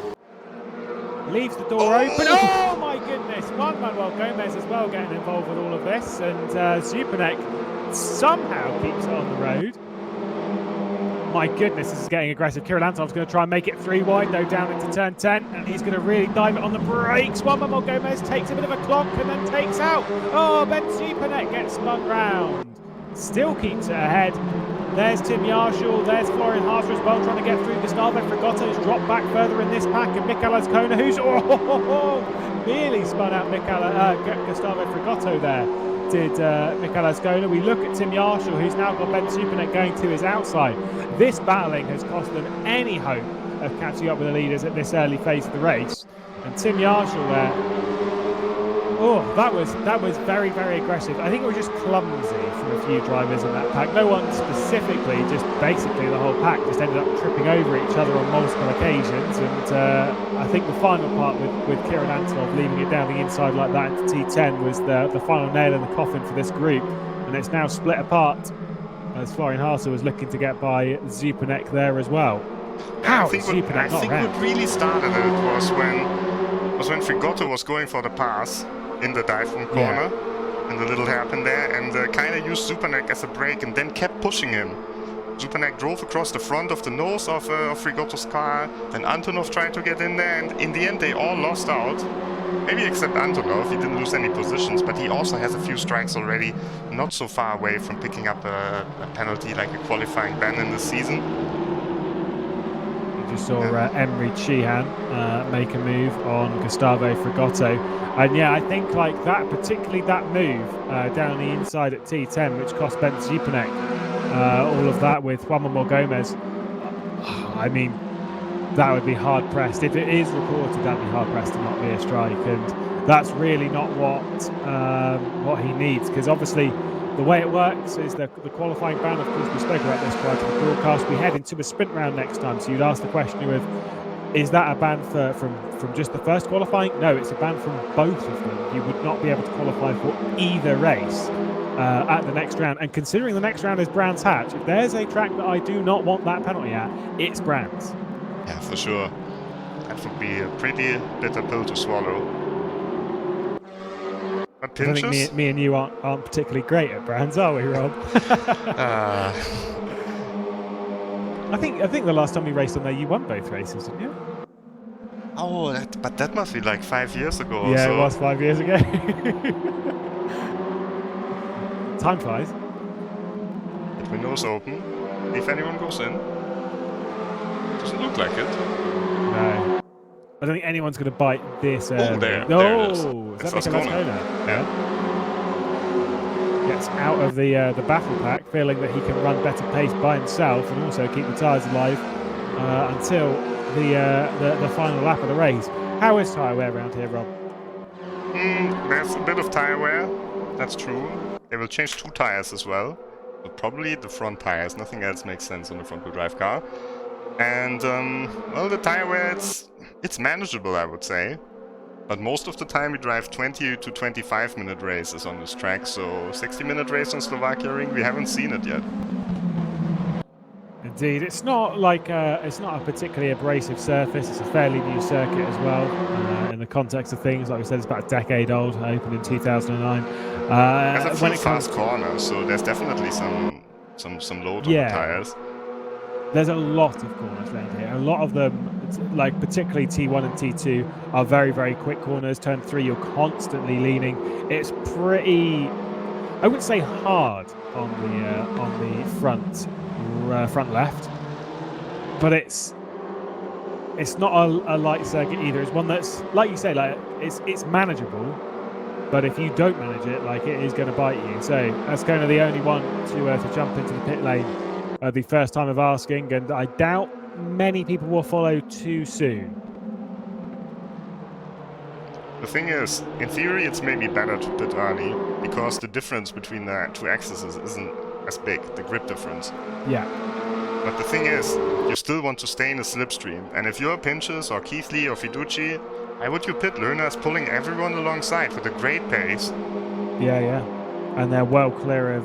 Leaves the door open. Oh my goodness, Juan Manuel Gomez as well getting involved with all of this, and Supernek somehow keeps it on the road. My goodness, this is getting aggressive. Kirill Antonov's going to try and make it 3 wide, though, down into turn 10, and he's going to really dive it on the brakes. Juan Manuel Gomez takes a bit of a clonk and then takes out. Oh, Ben Supernek gets spun round. Still keeps it ahead. There's Tim Yarshall, there's Florian Harter as well, trying to get through. Gustavo Frigotto has dropped back further in this pack, and Michael Ascona, who's nearly spun out Gustavo Frigotto there. Did Michael Ascona. We look at Tim Yarshall, who's now got Ben Supernek going to his outside. This battling has cost them any hope of catching up with the leaders at this early phase of the race. And Tim Yarshall there, that was very, very aggressive. I think it was just clumsy from a few drivers in that pack. No one specifically, just basically the whole pack just ended up tripping over each other on multiple occasions. And I think the final part with Kirill Antonov leaving it down the inside like that into T10 was the final nail in the coffin for this group. And it's now split apart as Florian Harter was looking to get by Supernek there as well. How is Supernek not around? What really started it was when Frigotto was going for the pass in the dive from corner, in the little hairpin there, and kind of used Supernek as a brake and then kept pushing him. Supernek drove across the front of the nose of Frigotto's car, then Antonov tried to get in there, and in the end they all lost out. Maybe except Antonov, he didn't lose any positions, but he also has a few strikes already, not so far away from picking up a penalty like a qualifying ban in this season. We just saw Emery Sheehan make a move on Gustavo Frigotto. And yeah, I think like that, particularly that move down the inside at T10, which cost Ben Supernek all of that with Juan Manuel Gomez. I mean, that would be hard pressed. If it is reported, that'd be hard pressed to not be a strike, and that's really not what he needs, because obviously the way it works is the qualifying ban. Of course, we spoke about this prior to the broadcast. We head into a sprint round next time, so you'd ask the question of, is that a ban from just the first qualifying? No, it's a ban from both of them. You would not be able to qualify for either race at the next round. And considering the next round is Brands Hatch, if there's a track that I do not want that penalty at, it's Brands. Yeah, for sure. That would be a pretty bitter pill to swallow. But I think me and you aren't particularly great at Brands, are we, Rob? I think the last time we raced on there, you won both races, didn't you? Oh, but that must be like 5 years ago. Yeah, so. It was 5 years ago. Time flies. The window's open. If anyone goes in. Doesn't look like it. No. I don't think anyone's going to bite this. Oh, there it is. Is that Ascona? Yeah. Gets out of the battle pack, feeling that he can run better pace by himself and also keep the tyres alive until the final lap of the race. How is tyre wear around here, Rob? There's a bit of tyre wear. That's true. They will change 2 tyres as well. But probably the front tyres. Nothing else makes sense on a front-wheel drive car. And well, the tyre wear, it's manageable, I would say. But most of the time we drive 20 to 25 minute races on this track, so 60-minute race on Slovakia Ring, we haven't seen it yet. Indeed, it's not like it's not a particularly abrasive surface. It's a fairly new circuit as well. In the context of things, like we said, it's about a decade old. Opened in 2009. It has a few fast corners, so there's definitely some some load on the tires. There's a lot of corners around here. A lot of them, like particularly T1 and T2, are very, very quick corners. Turn 3, you're constantly leaning. It's pretty, I wouldn't say hard on the front left, but it's not a light circuit either. It's one that's, like you say, like it's manageable. But if you don't manage it, like it is going to bite you. So that's kind of the only one to jump into the pit lane the first time of asking, and I doubt many people will follow too soon. The thing is, in theory, it's maybe better to pit early because the difference between the two axes isn't as big, the grip difference. Yeah. But the thing is, you still want to stay in a slipstream, and if you're Pinches or Keithley or Fiducci, why would you pit? Lerner is pulling everyone alongside with a great pace. Yeah. And they're well clear of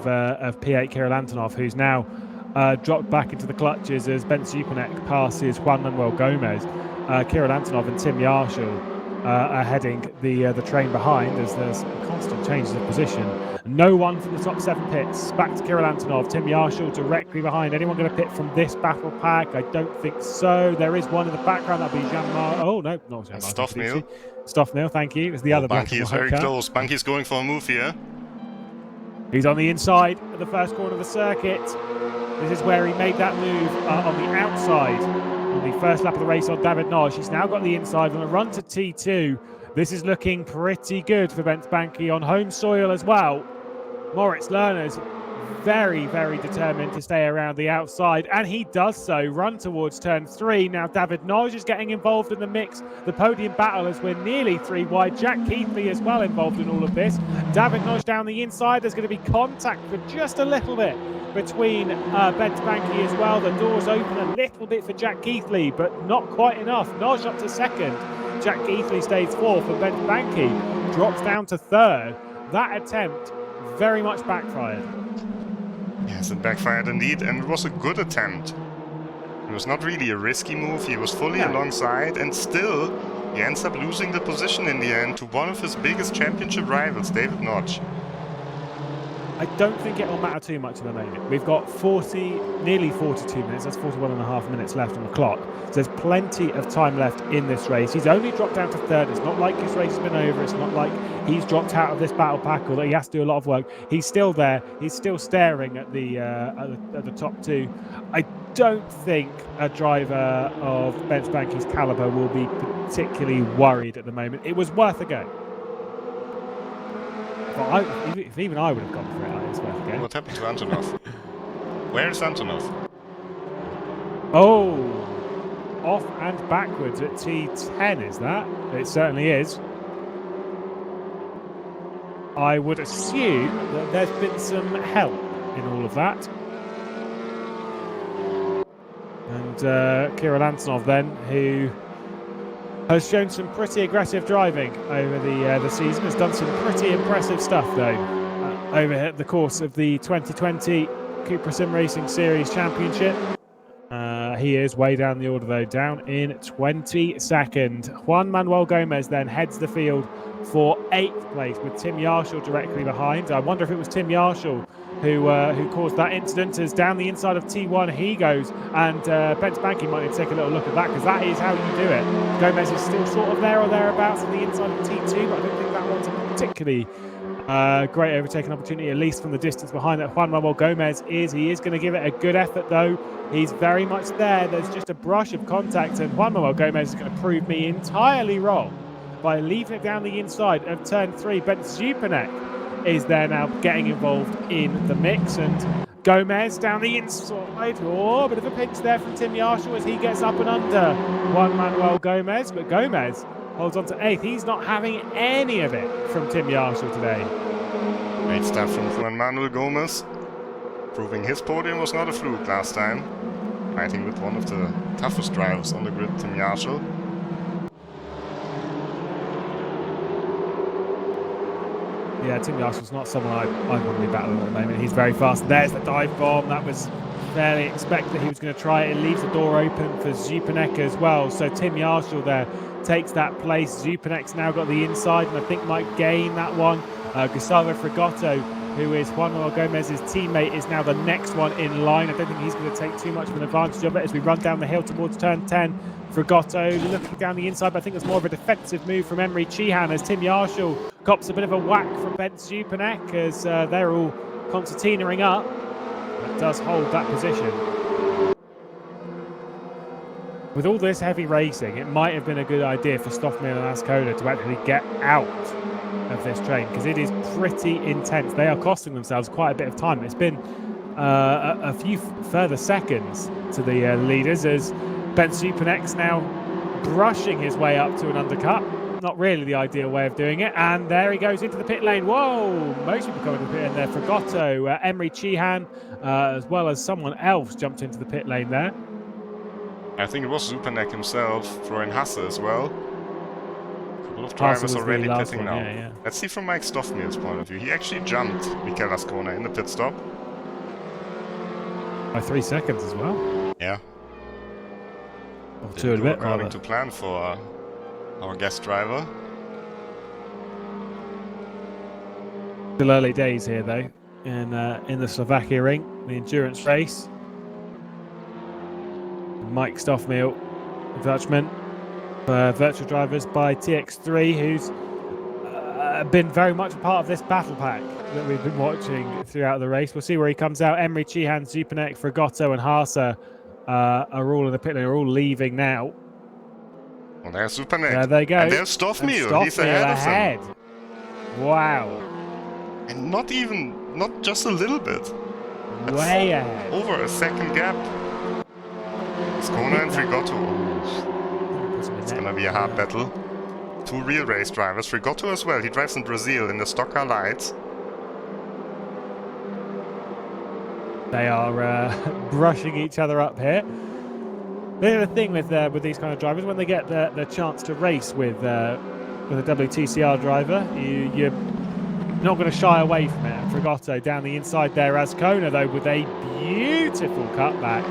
P8 Kirill Antonov, who's now dropped back into the clutches as Ben Zupanek passes Juan Manuel Gomez. Kirill Antonov and Tim Yarshall are heading the train behind as there's constant changes of position. No one from the top 7 pits. Back to Kirill Antonov. Tim Yarshall directly behind. Anyone going to pit from this battle pack? I don't think so. There is one in the background. That'll be Jean-Marc. Oh, no, not Jean-Marc. Stoffmehl. Stoffmehl, thank you. It's the other black. Bunky is very close. Bunky's going for a move here. He's on the inside of the first corner of the circuit. This is where he made that move on the outside on the first lap of the race on David Nosh. He's now got the inside on a run to T2. This is looking pretty good for Bent Banky on home soil as well. Moritz Lerner's very, very determined to stay around the outside, and he does so. Run towards turn 3. Now David Nosh is getting involved in the mix. The podium battle as we're nearly 3 wide. Jack Keithley as well involved in all of this. David Nosh down the inside. There's going to be contact for just a little bit between Bent Banky as well. The doors open a little bit for Jack Keithley, but not quite enough. Nosh up to 2nd. Jack Keithley stays 4th, and Bent Banky drops down to 3rd. That attempt very much backfired. Yes, it backfired indeed, and it was a good attempt. It was not really a risky move. He was fully alongside, and still he ends up losing the position in the end to one of his biggest championship rivals, David Notch. I don't think it will matter too much at the moment. We've got nearly 42 minutes. That's 41.5 minutes left on the clock. So there's plenty of time left in this race. He's only dropped down to 3rd. It's not like his race has been over. It's not like he's dropped out of this battle pack or that he has to do a lot of work. He's still there. He's still staring at the top 2. I don't think a driver of Bent Banky's caliber will be particularly worried at the moment. It was worth a go. If even I would have gone for it, it's worth a go. What happened to Antonov? Where's Antonov? Oh, off and backwards at T10, is that? It certainly is. I would assume that there's been some help in all of that. And Kirill Antonov then, who has shown some pretty aggressive driving over the season, has done some pretty impressive stuff though over the course of the 2020 CUPRA SimRacing Series Championship. He is way down the order though, down in 22nd. Juan Manuel Gomez then heads the field for 8th place with Tim Yarshall directly behind. I wonder if it was Tim Yarshall who caused that incident, as down the inside of T1 he goes, and Bent Banky might need to take a little look at that, because that is how you do it. Gomez is still sort of there or thereabouts on the inside of T2, but I don't think that one's a particularly great overtaking opportunity, at least from the distance behind that Juan Manuel Gomez is. He is going to give it a good effort though. He's very much there. There's just a brush of contact, and Juan Manuel Gomez is going to prove me entirely wrong by leaving it down the inside of turn 3. Bent Zupanek is there now getting involved in the mix, and Gomez down the inside. Oh, a bit of a pinch there from Tim Yarshall as he gets up and under Juan Manuel Gomez, but Gomez holds on to 8th. He's not having any of it from Tim Yarshall today. Great stuff from Juan Manuel Gomez, proving his podium was not a fluke last time, fighting with one of the toughest drivers on the grid, Tim Yarshall. Yeah, Tim Yarshall's not someone I want to be battling at the moment. He's very fast. There's the dive bomb. That was fairly expected. He was going to try it. It leaves the door open for Zupanek as well. So Tim Yarshall there takes that place. Zupanek's now got the inside and I think might gain that one. Gustavo Frigotto who is Juan Gomez's teammate, is now the next one in line. I don't think he's going to take too much of an advantage of it as we run down the hill towards turn 10. Frigotto looking down the inside, but I think it's more of a defensive move from Emre Cihan as Tim Yarshall cops a bit of a whack from Ben Zupanek as they're all concertinaing up. That does hold that position. With all this heavy racing, it might have been a good idea for Stoffmil and Ascona to actually get out of this train because it is pretty intense. They are costing themselves quite a bit of time. It's been a few further seconds to the leaders as Ben Zupanek's now brushing his way up to an undercut. Not really the ideal way of doing it. And there he goes into the pit lane. Whoa! Most people coming to the pit lane there. Frigotto, Emre Cihan, as well as someone else jumped into the pit lane there. I think it was Zupanek himself, Florian Hasse as well. A couple of drivers already pitting now. Yeah. Let's see from Mike Stoffmil's point of view. He actually jumped Mikel Ascona in the pit stop. By 3 seconds as well. Yeah. Or 2 and a bit, according to plan for our guest driver. Still early days here though, in the Slovakia Ring, the endurance race. Mike Stoffmil, Dutchman, virtual drivers by TX3, who's been very much a part of this battle pack that we've been watching throughout the race. We'll see where he comes out. Emre Cihan, Zupanek, Frigotto and Haase are all in the pit lane, are all leaving now. Well, there's Zupanek. There they go. And there's Stoffmil. He's ahead of them. Wow. And not just a little bit. That's way ahead. Over a second gap. Ascona and Frigotto. It's gonna be a hard battle. 2 real race drivers. Frigotto as well. He drives in Brazil in the stock car lights. They are brushing each other up here. The thing with these kind of drivers, when they get the chance to race with a WTCR driver, you're not going to shy away from it. Frigotto down the inside there. Ascona though with a beautiful cutback.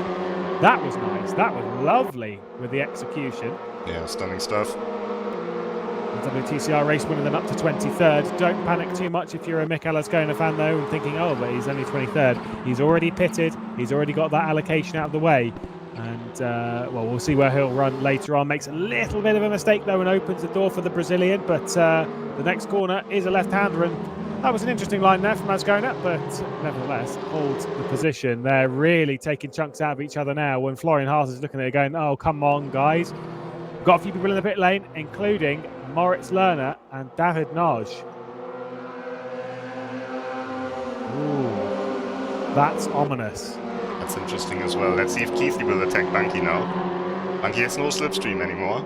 That was nice. That was lovely with the execution. Yeah, stunning stuff. The WTCR race winning them up to 23rd. Don't panic too much if you're a Mikel Ascona fan though and thinking, oh, but he's only 23rd. He's already pitted. He's already got that allocation out of the way. And, well, we'll see where he'll run later on. Makes a little bit of a mistake though and opens the door for the Brazilian. But the next corner is a left-hander. And that was an interesting line there from Ascona, but nevertheless holds the position. They're really taking chunks out of each other now when Florian Haase is looking at it going, oh, come on, guys. We've got a few people in the pit lane, including Moritz Lerner and David Noj. Ooh, that's ominous. That's interesting as well. Let's see if Keithley will attack Bunky now. Bunky has no slipstream anymore.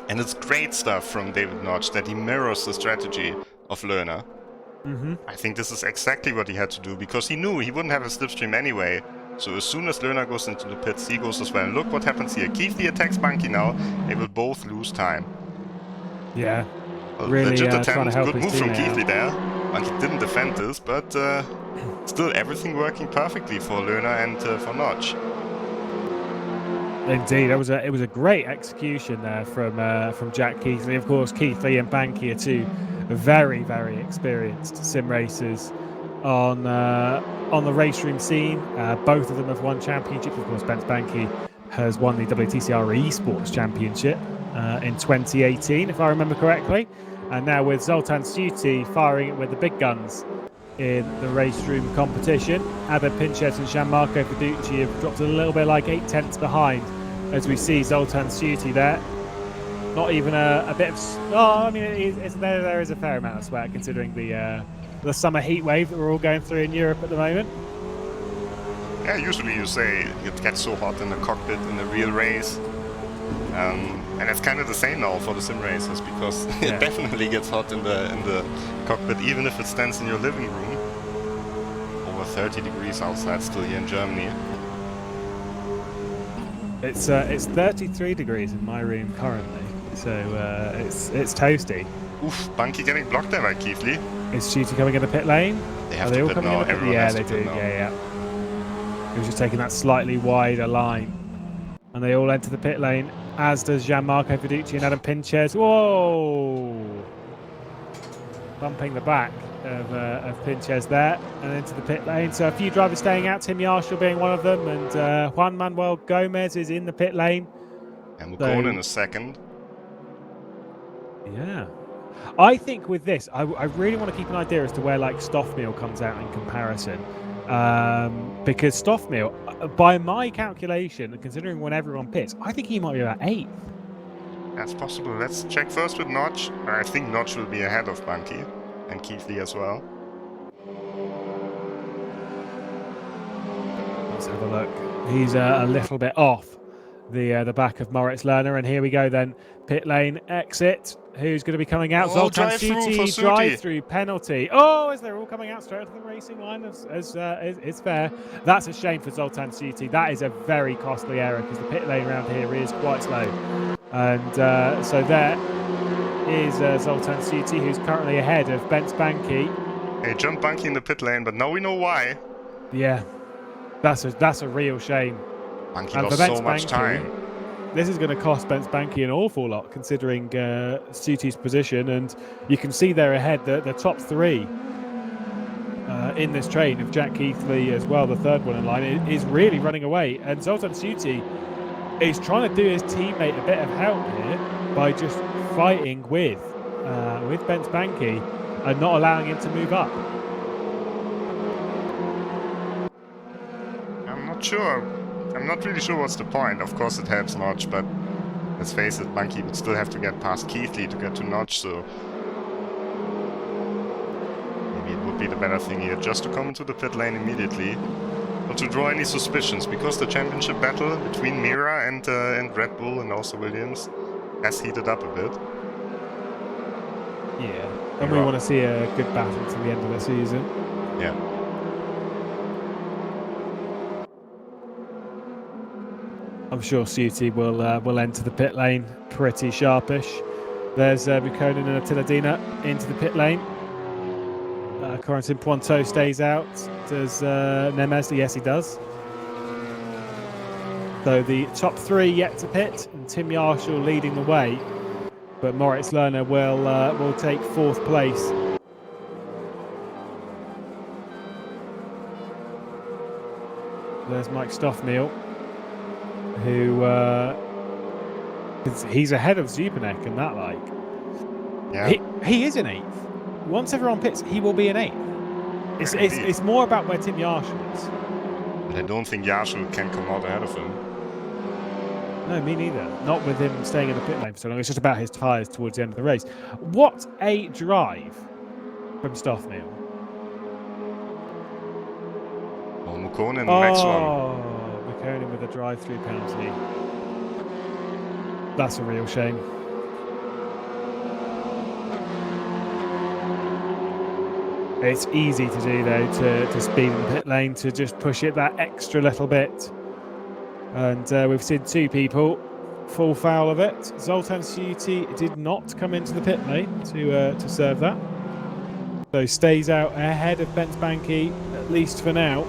And it's great stuff from David Notch that he mirrors the strategy of Lerner. I think this is exactly what he had to do because he knew he wouldn't have a slipstream anyway. So as soon as Lerner goes into the pits, he goes as well. And look what happens here. Keithley attacks Bunky now. They will both lose time. Yeah. Well, really legit trying attempt. to help Good his move from team Keithley there. Bunky didn't defend this, but still everything working perfectly for Lerner and for Notch. Indeed, it was a great execution there from Jack Keithley. Of course, Keithley and Banky are two very, very experienced sim racers on the race room scene. Both of them have won championships. Of course, Bence Banky has won the WTCR Esports Championship in 2018, if I remember correctly. And now with Zoltan Suti firing it with the big guns in the race room competition. Adam Pinchet and Gianmarco Fiducci have dropped a little bit like 8 tenths behind as we see Zoltan Suti there. Not even a bit of... Oh, I mean, there is a fair amount of sweat considering the summer heat wave that we're all going through in Europe at the moment. Yeah, usually you say it gets so hot in the cockpit in the real race. And it's kind of the same now for the sim racers because it definitely gets hot in the cockpit, even if it stands in your living room. Over 30 degrees outside still here in Germany. It's 33 degrees in my room currently, so it's toasty. Oof, Bunky getting blocked there by Keithley. Is Shooty coming in the pit lane? They have to pit now. Everyone yeah, has they to do. pit now. Yeah. He was just taking that slightly wider line, and they all enter the pit lane as does Gianmarco Fiducci and Adam Pinches. Whoa! Bumping the back of Pinches there and into the pit lane. So a few drivers staying out, Tim Yarshall being one of them, and Juan Manuel Gomez is in the pit lane. And Mukonen is second. Yeah. I think with this, I really want to keep an idea as to where like Stoffmeal comes out in comparison. Because Stoffmeal, by my calculation, and considering when everyone pits, I think he might be about 8th. That's possible. Let's check first with Notch. I think Notch will be ahead of Bunky and Keithley as well. Let's have a look. He's a little bit off the back of Moritz Lerner, and here we go then. Pit lane exit. Who's going to be coming out? Zoltan Suti, drive-through penalty. Oh, as they're all coming out straight to the racing line, as it's fair. That's a shame for Zoltan Suti. That is a very costly error because the pit lane around here is quite slow. And so there is Zoltan Suti, who's currently ahead of Bence Banki. Hey, jumped Bunky in the pit lane, but now we know why. Yeah, that's a real shame. Bunky lost so much time. This is going to cost Bence Banki an awful lot, considering Suti's position, and you can see they're ahead. The top 3 in this train of Jack Keithley as well, the third one in line, is really running away. And Zoltan Suti is trying to do his teammate a bit of help here by just fighting with Bence Banki and not allowing him to move up. I'm not sure. I'm not really sure what's the point. Of course it helps Notch, but let's face it, Bunky would still have to get past Keithley to get to Notch, so maybe it would be the better thing here just to come into the pit lane immediately, not to draw any suspicions, because the championship battle between Mira and Red Bull and also Williams has heated up a bit. Yeah, and we want to see a good battle to the end of the season. Yeah. I'm sure Suti will enter the pit lane pretty sharpish. There's Buchanan and Attiladina into the pit lane. Corentin Pointeau stays out. Does Nemes? Yes, he does. So the top 3 yet to pit, and Tim Yarshall leading the way. But Moritz Lerner will take 4th place. There's Mike Stoffmeal, who he's ahead of Zupanek and that, like. Yeah. He is an 8th. Once everyone pits, he will be an 8th. It's more about where Tim Yarshall is. But I don't think Yarshall can come out ahead of him. No, me neither. Not with him staying in the pit lane for so long. It's just about his tyres towards the end of the race. What a drive from Stoffmeal. Oh, Mukonen, the next one. Mukonen with a drive-through penalty. That's a real shame. It's easy to do, though, to speed in the pit lane, to just push it that extra little bit. And we've seen 2 people fall foul of it. Zoltan Suti did not come into the pit lane to serve that. So stays out ahead of Bence Banki, at least for now.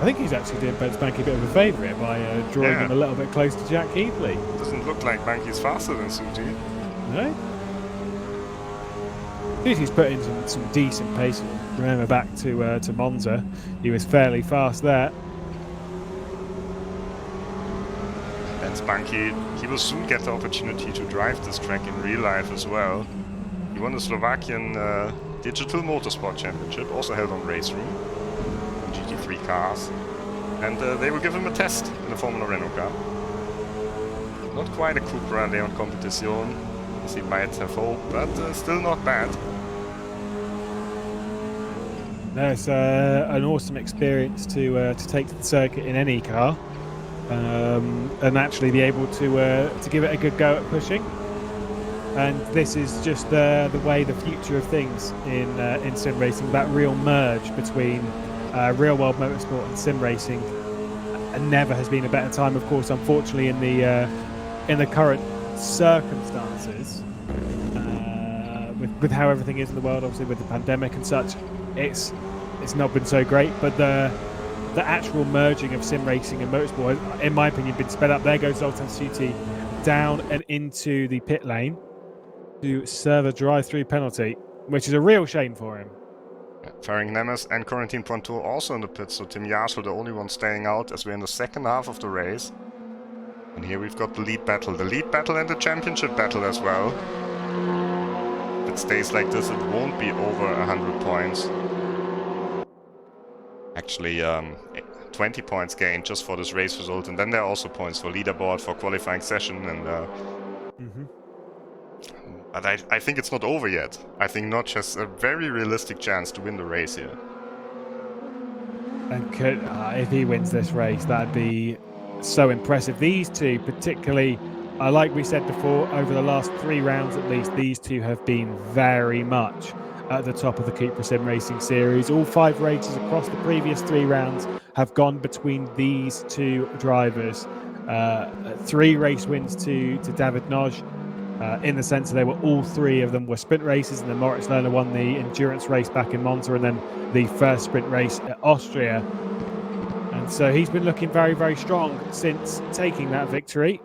I think he's actually doing Bence Banki a bit of a favour here by drawing him a little bit close to Jack Keithley. Doesn't look like Banki's faster than Suti. No? Suti's put in some decent pace. Remember back to Monza, he was fairly fast there. Bence Banki, he will soon get the opportunity to drive this track in real life as well. He won the Slovakian Digital Motorsport Championship, also held on Race Room, on GT3 cars. And they will give him a test in the Formula Renault car. Not quite a CUPRA Leon Competición, as he might have hoped, but still not bad. No, it's an awesome experience to take to the circuit in any car, and actually be able to give it a good go at pushing. And this is just the way, the future of things in sim racing. That real merge between real world motorsport and sim racing, and never has been a better time. Of course, unfortunately, in the current circumstances, with how everything is in the world, obviously with the pandemic and such, it's not been so great. But the actual merging of sim racing and motorsport has, in my opinion, been sped up. There goes Zoltan Suti down and into the pit lane to serve a drive-through penalty, which is a real shame for him. Faring Nemes and Corentin Ponto also in the pits, so Tim Jaschel the only one staying out as we're in the second half of the race. And here we've got the lead battle and the championship battle as well. If it stays like this, it won't be over 100 points. Actually, 20 points gained just for this race result, and then there are also points for leaderboard, for qualifying session, and but I think it's not over yet. I think Notch has a very realistic chance to win the race here. And could, if he wins this race, that'd be so impressive. These two particularly, like we said before, over the last 3 rounds at least, these two have been very much at the top of the CUPRA SimRacing Series. All 5 races across the previous 3 rounds have gone between these 2 drivers. 3 race wins to David Noj, in the sense that they were all 3 of them were sprint races, and then Moritz Lerner won the endurance race back in Monza and then the first sprint race at Austria. And so he's been looking very, very strong since taking that victory.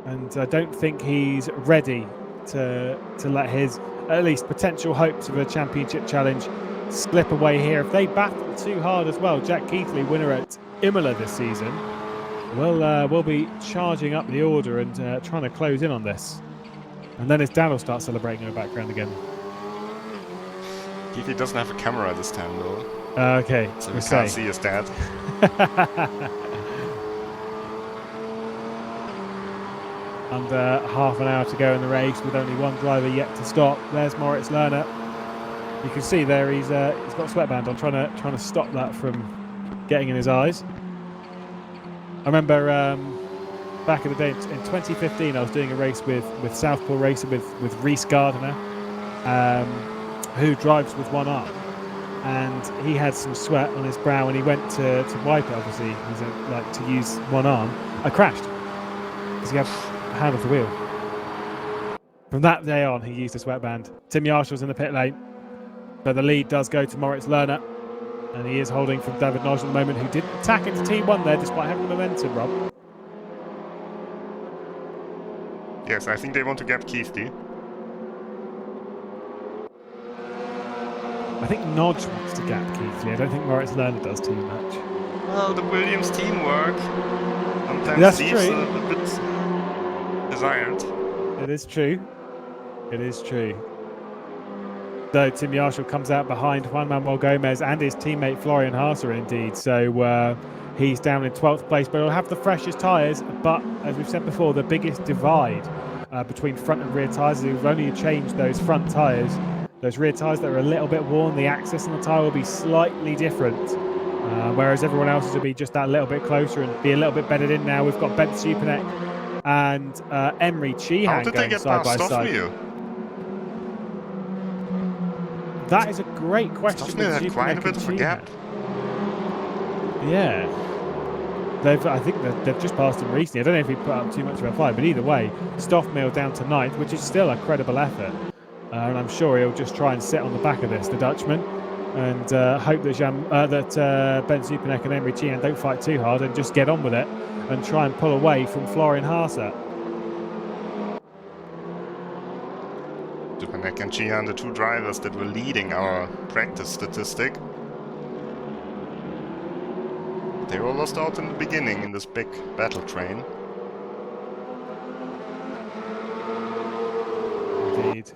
And I don't think he's ready to let his, at least potential hopes of a championship challenge slip away here. If they battle too hard as well, Jack Keithley, winner at Imola this season, will be charging up the order and trying to close in on this. And then his dad will start celebrating in the background again. Keithley doesn't have a camera this time though. Okay, so we can't see his dad. Under half an hour to go in the race with only 1 driver yet to stop. There's Moritz Lerner. You can see there he's got a sweatband on, trying to stop that from getting in his eyes. I remember back in the day in 2015, I was doing a race with Southpaw Racer with Reese Gardiner, who drives with 1 arm, and he had some sweat on his brow and he went to wipe it. Obviously, he's like to use 1 arm. I crashed because he had a hand off the wheel. From that day on, he used a sweatband. Tim Jaschel's in the pit lane, but the lead does go to Moritz Lerner. And he is holding from David Noj at the moment, who didn't attack into T1 there despite having the momentum, Rob. Yes, I think they want to gap Keithley. I think Noj wants to gap Keithley. I don't think Moritz Lerner does too much. Well, the Williams teamwork sometimes That's leaves true. a bit desired. It is true. It is true. Though Tim Jaschel comes out behind Juan Manuel Gomez and his teammate Florian Harser indeed. So he's down in 12th place, but he'll have the freshest tyres. But as we've said before, the biggest divide between front and rear tyres, we've only changed those front tyres. Those rear tyres that are a little bit worn, the axis on the tyre will be slightly different. Whereas everyone else's will be just that little bit closer and be a little bit bedded in now. We've got Ben Supanek and Emery Cheehan going side by side. That is a great question. Stoffmil had quite a bit of a gap. Yeah. I think they've just passed him recently. I don't know if he put up too much of a fight, but either way, Stoffmil down to 9th, which is still a credible effort. And I'm sure he'll just try and sit on the back of this, the Dutchman, and hope that Ben Supanek and Emery Cheehan don't fight too hard and just get on with it and try and pull away from Florian Harser. Supanek and Cheehan, the 2 drivers that were leading our practice statistic. They were lost out in the beginning in this big battle train. Indeed.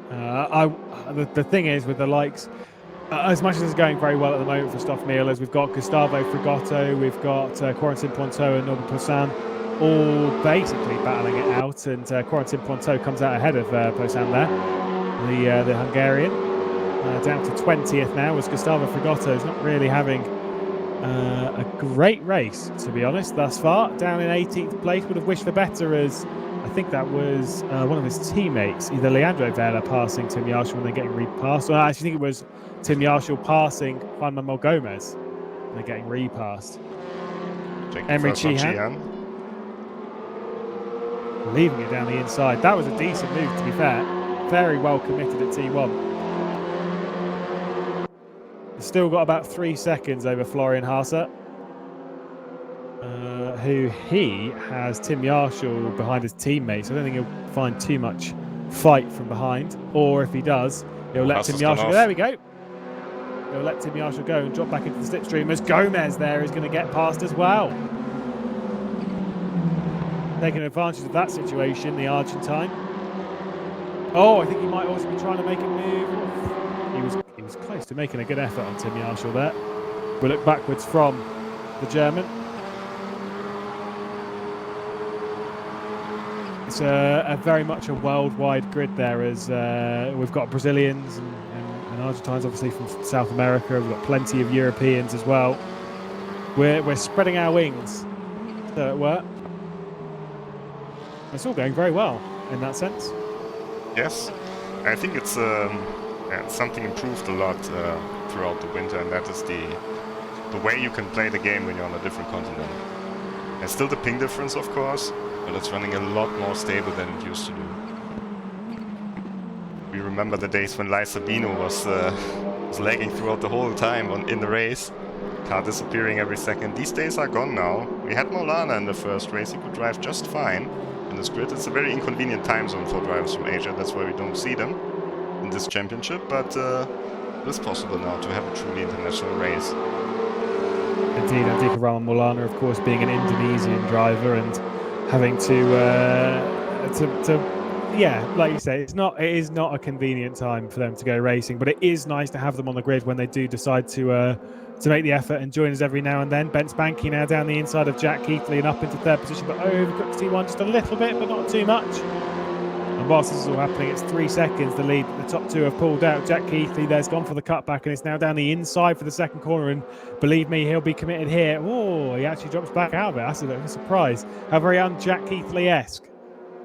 The thing is with the likes, as much as it's going very well at the moment for Stoffmil, as we've got Gustavo Frigoto, we've got Corentin Ponto and Norbert Poussin all basically battling it out, and Corentin Ponto comes out ahead of Poussin there, the Hungarian, down to 20th now, as Gustavo Frigoto is not really having a great race, to be honest, thus far. Down in 18th place, would have wished for better, as I think that was one of his teammates, either Leandro Vela passing Tim Jaschel and then getting repassed. Well, I actually think it was Tim Jaschel passing Juan Manuel Gomez and then getting repassed. Emery Cheehan leaving it down the inside. That was a decent move, to be fair. Very well committed at T1. Still got about 3 seconds over Florian Harser. who he has Tim Yarshall behind his teammates. I don't think he'll find too much fight from behind, or if he does, he'll let Tim Yarshall go. There we go. He'll let Tim Yarshall go and drop back into the slipstream as Gomez there is going to get past as well. Taking advantage of that situation, the Argentine. Oh, I think he might also be trying to make it move. He was close to making a good effort on Tim Yarshall there. We'll look backwards from the German. It's a very much a worldwide grid there, as we've got Brazilians and Argentines, obviously from South America. We've got plenty of Europeans as well. We're spreading our wings, so it were. It's all going very well in that sense. Yes, I think it's something improved a lot throughout the winter, and that is the way you can play the game when you're on a different continent. There's still the ping difference, of course, but it's running a lot more stable than it used to do. We remember the days when Lai Sabino was lagging throughout the whole time in the race, car disappearing every second. These days are gone now. We had Maulana in the first race, he could drive just fine in this grid. It's a very inconvenient time zone for drivers from Asia, that's why we don't see them in this championship, but it is possible now to have a truly international race. Indeed, Andika Raman Maulana, of course, being an Indonesian driver and having to yeah, like you say, it is not a convenient time for them to go racing, but it is nice to have them on the grid when they do decide to make the effort and join us every now and then. Ben Spanky now down the inside of Jack Keithley and up into third position, but overcooked T1 just a little bit, but not too much. And whilst this is all happening, it's 3 seconds the lead. The top two have pulled out. Jack Keithley there's gone for the cutback, and it's now down the inside for the second corner, and believe me, he'll be committed here. Oh, he actually drops back out of it. That's a bit of a surprise. How very un-Jack Keithley-esque.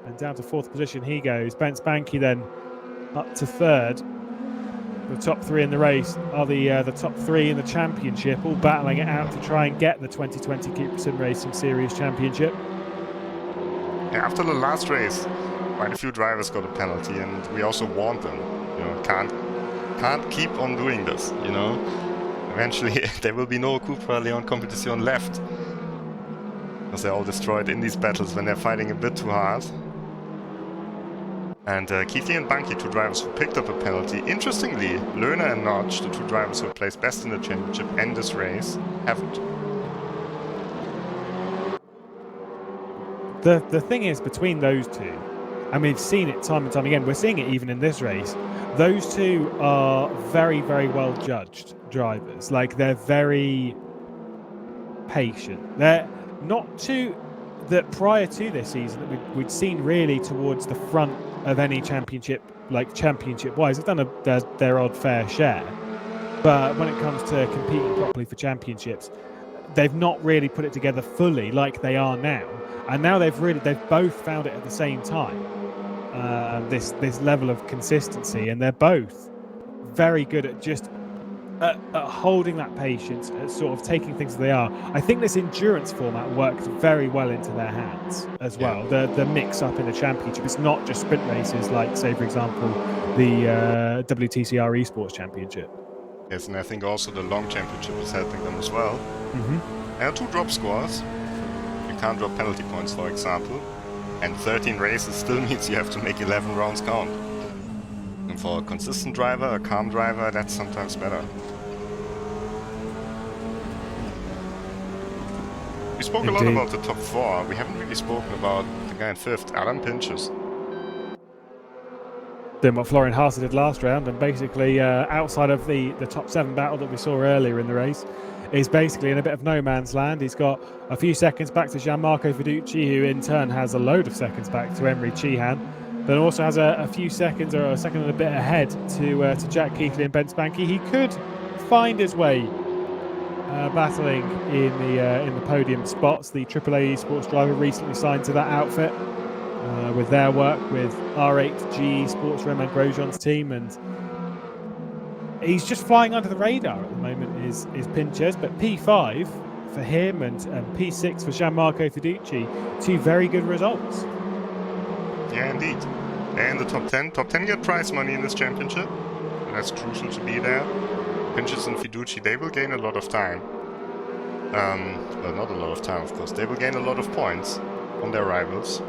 And down to fourth position he goes. Ben Spanky then up to third. The top three in the race are the top three in the championship, all battling it out to try and get the 2020 CUPRA SimRacing Series championship. Yeah, after the last race, quite a few drivers got a penalty, and we also warned them. You know, can't keep on doing this. You know, eventually there will be no CUPRA Leon Competición left, because they're all destroyed in these battles when they're fighting a bit too hard. And Keithley and Bunky, two drivers who picked up a penalty. Interestingly, Lerner and Noch, the two drivers who placed best in the championship and this race, haven't. The thing is, between those two, and we've seen it time and time again, we're seeing it even in this race, those two are very, very well judged drivers. Like, they're very patient. They're not too... That prior to this season, that we'd seen really towards the front of any championship, like championship-wise, they've done their odd fair share. But when it comes to competing properly for championships, they've not really put it together fully like they are now. And now they've both found it at the same time. This level of consistency, and they're both very good at just at holding that patience, at sort of taking things as they are. I think this endurance format works very well into their hands as well. The mix up in the championship, it's not just sprint races like, say, for example, the WTCR Esports Championship. Yes, and I think also the long championship is helping them as well. There are 2 drop scores. You can't drop penalty points, for example, and 13 races still means you have to make 11 rounds count. And for a consistent driver, a calm driver, that's sometimes better. We spoke a lot about the top 4. We haven't really spoken about the guy in 5th, Adam Pinches. Doing what Florian Haase did last round, and basically outside of the top 7 battle that we saw earlier in the race, is basically in a bit of no man's land. He's got a few seconds back to Gianmarco Fiducci, who in turn has a load of seconds back to Emery Chihan. Then also has a few seconds, or a second and a bit ahead to Jack Keithley and Ben Spanky. He could find his way battling in the podium spots. The AAA Esports driver recently signed to that outfit with their work with R8G Sports, Roman Grosjean's team, and he's just flying under the radar at the moment is Pinches, but P5 for him and P6 for Gianmarco Fiduci, 2 very good results. Yeah, indeed. And the top 10. Top 10 get prize money in this championship. And that's crucial to be there. Pinches and Fiduci, they will gain a lot of time. well, not a lot of time, of course. They will gain a lot of points on their rivals.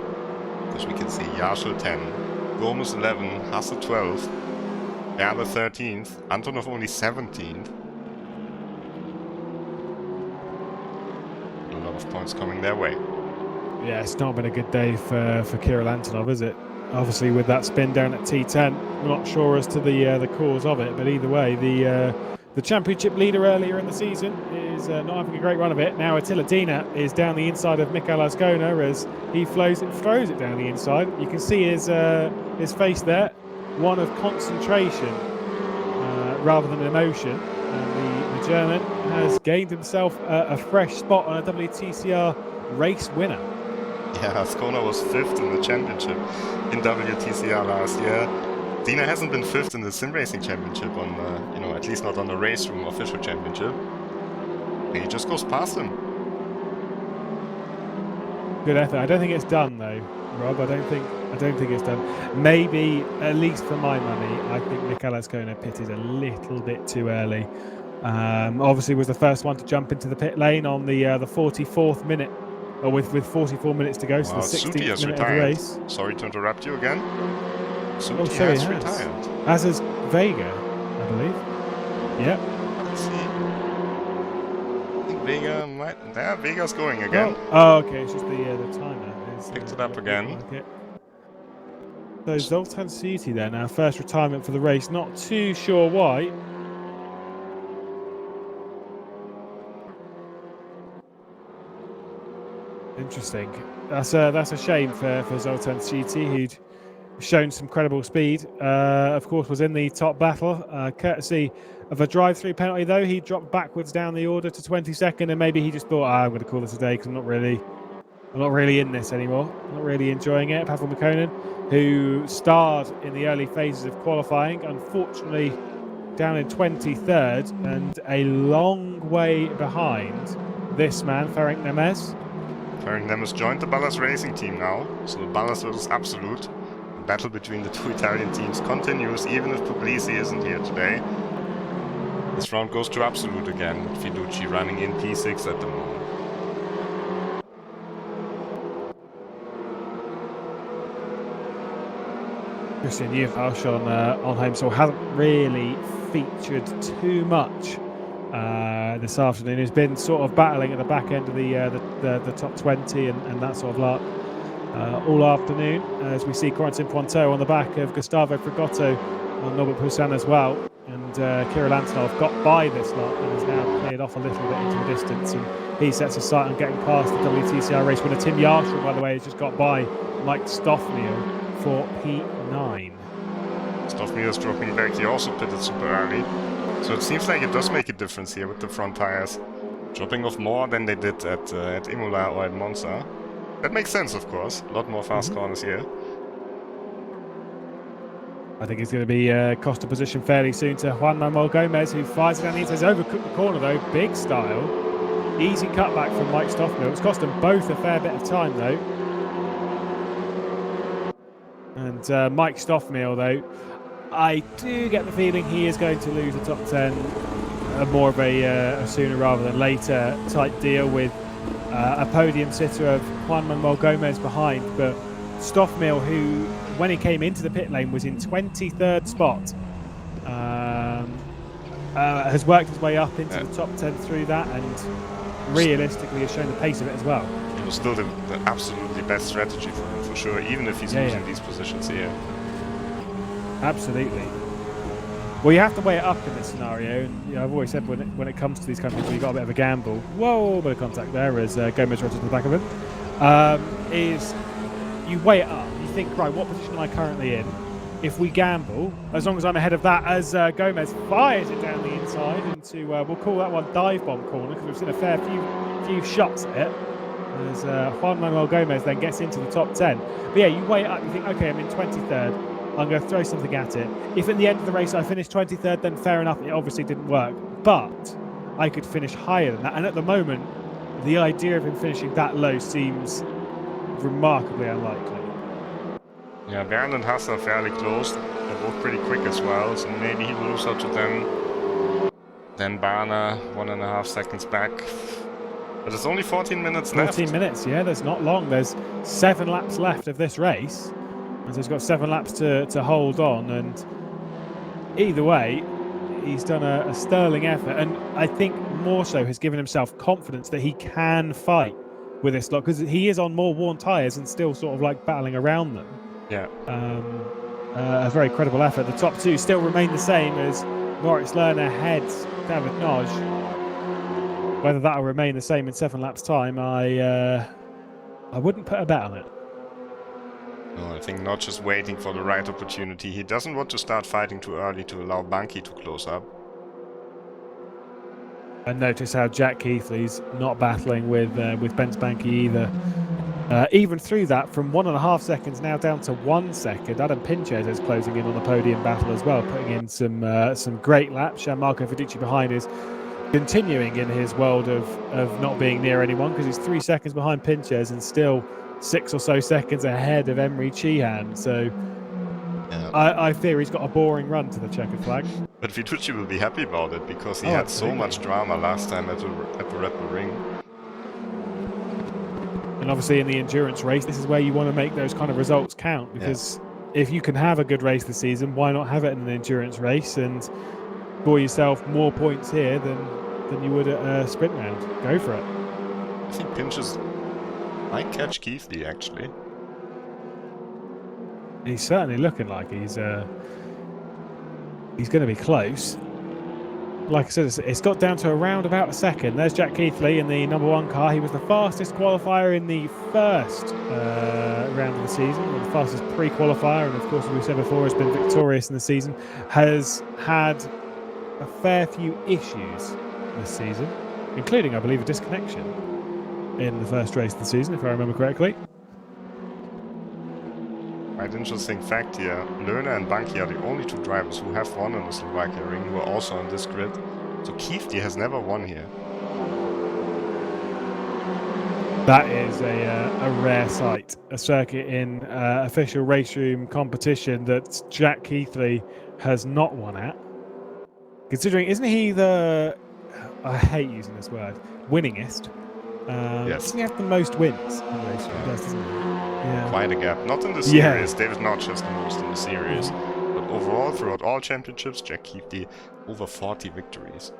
Because we can see Yarshel 10, Gomez 11, Hasse 12, Werle 13th, Antonov only 17th. A lot of points coming their way. Yeah, it's not been a good day for Kirill Antonov, is it? Obviously, with that spin down at T10, we're not sure as to the cause of it, but either way, the championship leader earlier in the season is not having a great run of it. Now Attila Dina is down the inside of Mikael Ascona as he throws it down the inside. You can see his face there, one of concentration rather than emotion. And the German has gained himself a fresh spot on a WTCR race winner. Yeah, Ascona was 5th in the championship in WTCR last year. Dina hasn't been 5th in the SimRacing Championship on, at least not on the Race Room official championship. And he just goes past him. Good effort. I don't think it's done though, Rob. I don't think it's done. Maybe, at least for my money, I think Mikael Ascona pitted a little bit too early. Obviously, was the first one to jump into the pit lane on the 44th minute, or with 44 minutes to go, so the 16th minute of the race. Sorry to interrupt you again. Oh, so he has retired. As is Vega, I believe. Yep. Let's see. I think Vega might... Yeah, Vega's going again. Oh, okay. It's just the timer. Picked it up again. Like so Zoltan Suti there now, first retirement for the race. Not too sure why. Interesting. That's a shame for Zoltan Suti, who'd shown some credible speed. Of course, was in the top battle, courtesy of a drive-through penalty. Though he dropped backwards down the order to 22nd, and maybe he just thought, I'm going to call this a day because I'm not really in this anymore. I'm not really enjoying it. Pavel Mikkonen, who starred in the early phases of qualifying, unfortunately down in 23rd and a long way behind this man, Ferenc Nemes. Ferenc Nemes joined the Ballas Racing team now, so the Ballas versus Absolute. The battle between the two Italian teams continues, even if Puglisi isn't here today. This round goes to Absolute again, with Fiducci running in P6 at the moment. Christian Nieuwhuis on home soil hasn't really featured too much this afternoon. He's been sort of battling at the back end of the top 20 and that sort of lark all afternoon, as we see Corentin Pointeau on the back of Gustavo Frigotto and Norbert Poussin as well. And Kirill Antonov got by this lot and has now cleared off a little bit into the distance, and he sets his sight on getting past the WTCR race winner. Tim Yarshel, by the way, has just got by Mike Stoffmehl for P9. Stoffmehl's dropping back. He also pitted super early. So it seems like it does make a difference here with the front tires. Dropping off more than they did at Imola or at Monza. That makes sense, of course. A lot more fast corners here. I think it's going to be cost a position fairly soon to Juan Manuel Gomez, who fires it down the inside. He's overcooked the corner though, big style. Easy cutback from Mike Stoffmehl. It's cost them both a fair bit of time though. And Mike Stoffmehl though, I do get the feeling he is going to lose the top 10 more of a sooner rather than later type deal, with a podium sitter of Juan Manuel Gomez behind. But Stoffmehl, who when he came into the pit lane was in 23rd spot, has worked his way up into the top 10 through that, and realistically has shown the pace of it as well. It was still the absolutely best strategy for him, for sure, even if he's losing these positions here. Absolutely. Well, you have to weigh it up in this scenario, and I've always said when it comes to these kind of things, you've got a bit of a gamble. Whoa, bit of contact there as Gomez runs to the back of him. Is you weigh it up. You think, right, what position am I currently in? If we gamble, as long as I'm ahead of that, as Gomez fires it down the inside into, we'll call that one dive bomb corner, because we've seen a fair few shots at it. As Juan Manuel Gomez then gets into the top 10. But yeah, you weigh it up, you think, okay, I'm in 23rd. I'm going to throw something at it. If at the end of the race I finish 23rd, then fair enough, it obviously didn't work. But I could finish higher than that. And at the moment, the idea of him finishing that low seems remarkably unlikely. Yeah, Bernd and Hasse are fairly close. They're both pretty quick as well, so maybe he will lose out to them. Then Barner, 1.5 seconds back. But it's only 14 minutes 14 left. minutes, yeah, there's not long. There's 7 laps left of this race. And so he's got 7 laps to hold on. And either way, he's done a sterling effort. And I think more so has given himself confidence that he can fight with this lot, because he is on more worn tyres and still sort of like battling around them. Yeah. A very credible effort. The top 2 still remain the same as Moritz Lerner heads David Nog. Whether that'll remain the same in 7 laps time, I wouldn't put a bet on it. No, I think Notch is waiting for the right opportunity. He doesn't want to start fighting too early to allow Bunky to close up. And notice how Jack Keithley's not battling with Ben's Banky either. Even through that, from 1.5 seconds now down to 1 second, Adam Pinches is closing in on the podium battle as well, putting in some great laps. Marco Fiducci behind is continuing in his world of not being near anyone, because he's 3 seconds behind Pinches and still 6 or so seconds ahead of Emery Cheehan. So yeah. I fear he's got a boring run to the checkered flag. But Fiducci will be happy about it, because he had so much drama last time at the Red Bull Ring. And obviously in the endurance race, this is where you want to make those kind of results count, because if you can have a good race this season, why not have it in an endurance race and score yourself more points here than you would at a sprint round? Go for it. I think Pinches might catch Keithley, actually. He's certainly looking like he's going to be close. Like I said, it's got down to around about a second. There's Jack Keithley in the number 1 car. He was the fastest qualifier in the first round of the season, or the fastest pre-qualifier, and of course, as we said before, has been victorious in the season. Has had a fair few issues this season, including, I believe, a disconnection in the first race of the season, if I remember correctly. Quite interesting fact here, Lerner and Bunky are the only 2 drivers who have won in the Slovakia Ring who are also on this grid. So Keithley has never won here. That is a rare sight, a circuit in official race room competition that Jack Keithley has not won at. Considering, isn't he the, I hate using this word, winningest? Yes. Doesn't he have the most wins in the race room? He does, doesn't he? Yeah. Quite a gap. Not in the series. David Notch has the most in the series. But overall, throughout all championships, Jack Keithley over 40 victories.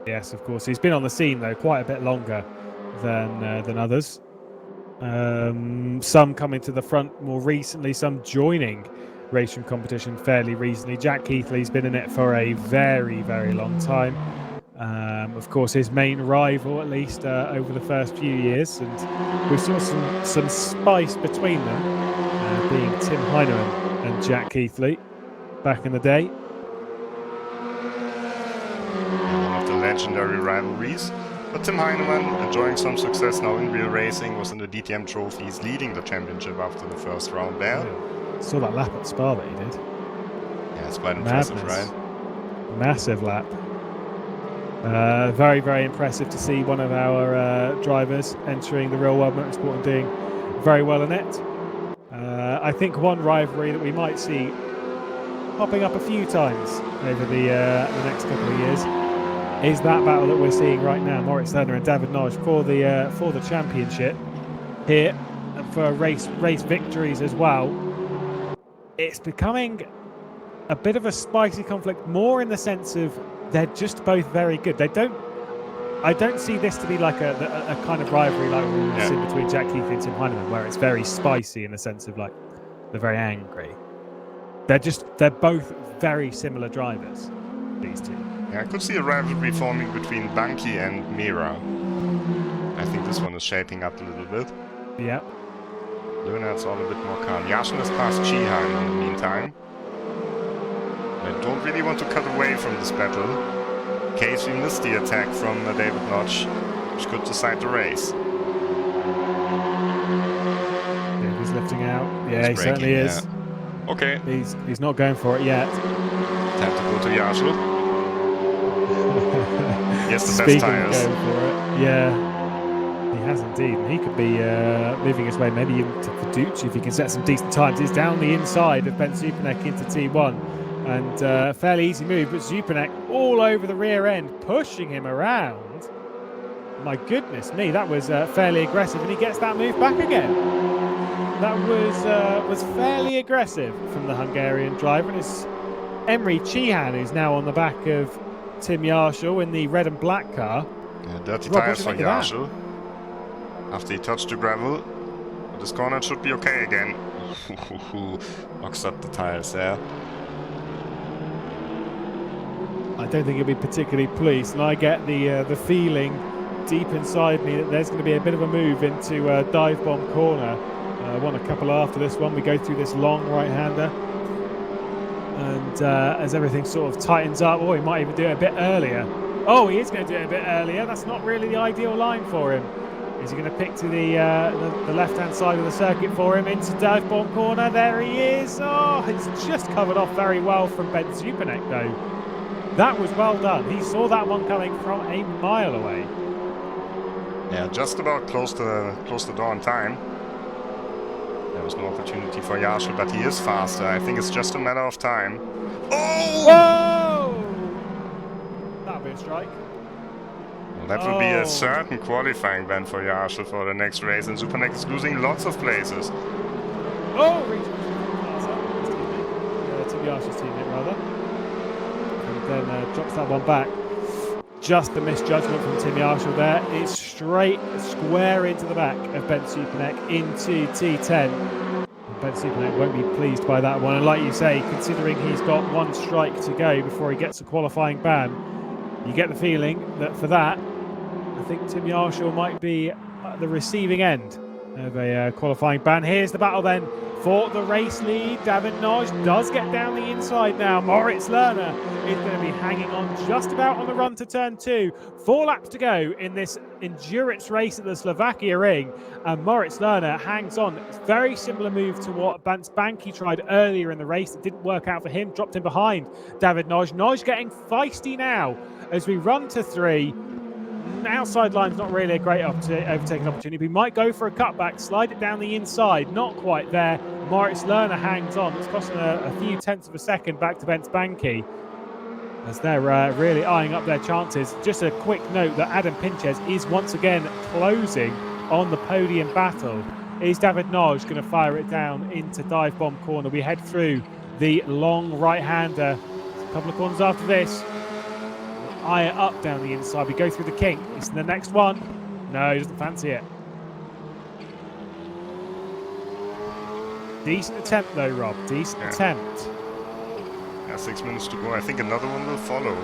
Yes, of course. He's been on the scene, though, quite a bit longer than others. Some coming to the front more recently, some joining racing competition fairly recently. Jack Keithley's been in it for a very, very long time. Of course, his main rival, at least over the first few years, and we saw some spice between them, being Tim Heinemann and Jack Keithley back in the day. One of the legendary rivalries. But Tim Heinemann, enjoying some success now in real racing, was in the DTM trophies, leading the championship after the first round there. Saw that lap at Spa that he did. Yeah, it's quite impressive, right? Massive lap. Very, very impressive to see one of our drivers entering the real world motorsport and doing very well in it. I think one rivalry that we might see popping up a few times over the next couple of years is that battle that we're seeing right now, Moritz Lerner and David Nog for the championship here, and for race victories as well. It's becoming a bit of a spicy conflict, more in the sense of they're just both very good. I don't see this to be like a kind of rivalry like we've seen between Jack Keithley and Tim Heinemann, where it's very spicy in the sense of like they're very angry. They're both very similar drivers, these two. Yeah, I could see a rivalry forming between Bunky and Mira. I think this one is shaping up a little bit. Yeah. Lerner's all a bit more calm. Yashin has passed Cheehan in the meantime. I don't really want to cut away from this battle, in case we miss the attack from David Notch, which could decide the race. Yeah, he's lifting out. Yeah, he certainly is. Yeah. Okay. He's not going for it yet. Time to go to Yashil. He has the best tires. Going for it. Yeah, he has indeed. And he could be moving his way maybe even to Fiducci if he can set some decent times. He's down the inside of Ben Zupanek into T1. And fairly easy move, but Zupanek all over the rear end, pushing him around. My goodness me, that was fairly aggressive, and he gets that move back again. That was fairly aggressive from the Hungarian driver, and it's Emre Cihan who's now on the back of Tim Yarshall in the red and black car. Yeah, dirty Rob, tires what for do you make of Yarshall. After he touched the gravel, but this corner should be okay again. Knocks up the tires there. I don't think he'll be particularly pleased, and I get the feeling deep inside me that there's going to be a bit of a move into dive bomb corner. One a couple after this one, we go through this long right-hander, and as everything sort of tightens up, he might even do it a bit earlier. Oh, he is going to do it a bit earlier. That's not really the ideal line for him. Is he going to pick to the left-hand side of the circuit for him into dive bomb corner? There he is. Oh, it's just covered off very well from Ben Zupanek, though. That was well done. He saw that one coming from a mile away. Yeah, just about close the door on time. There was no opportunity for Yarshall, but he is faster. I think it's just a matter of time. Oh! Whoa! That'll be a strike. Well, that will be a certain qualifying ban for Yarshall for the next race, and Zupanek is losing lots of places. Oh! Tim Yarshall's teammate, rather. And then drops that one back. Just a misjudgment from Tim Yarshall there. It's straight, square into the back of Ben Zupanek into T10. And Ben Zupanek won't be pleased by that one. And like you say, considering he's got one strike to go before he gets a qualifying ban, you get the feeling that for that, I think Tim Yarshall might be at the receiving end of a qualifying ban. Here's the battle then for the race lead. David Nagy does get down the inside now. Moritz Lerner is going to be hanging on just about on the run to turn 2. 4 laps to go in this endurance race at the Slovakia Ring, and Moritz Lerner hangs on. It's a very similar move to what Bance Banki tried earlier in the race. It didn't work out for him, dropped him behind David Nagy. Nagy getting feisty now as we run to 3. Outside line's not really a great overtaking opportunity. We might go for a cutback, slide it down the inside. Not quite there. Moritz Lerner hangs on. It's costing a few tenths of a second back to Bance Banki as they're really eyeing up their chances. Just a quick note that Adam Pinches is once again closing on the podium battle. Is David Nagy going to fire it down into dive bomb corner? We head through the long right-hander. A couple of corners after this. Eye it up down the inside. We go through the kink. It's the next one. No, he doesn't fancy it. Decent attempt though, Rob. Decent attempt. Yeah, 6 minutes to go. I think another one will follow.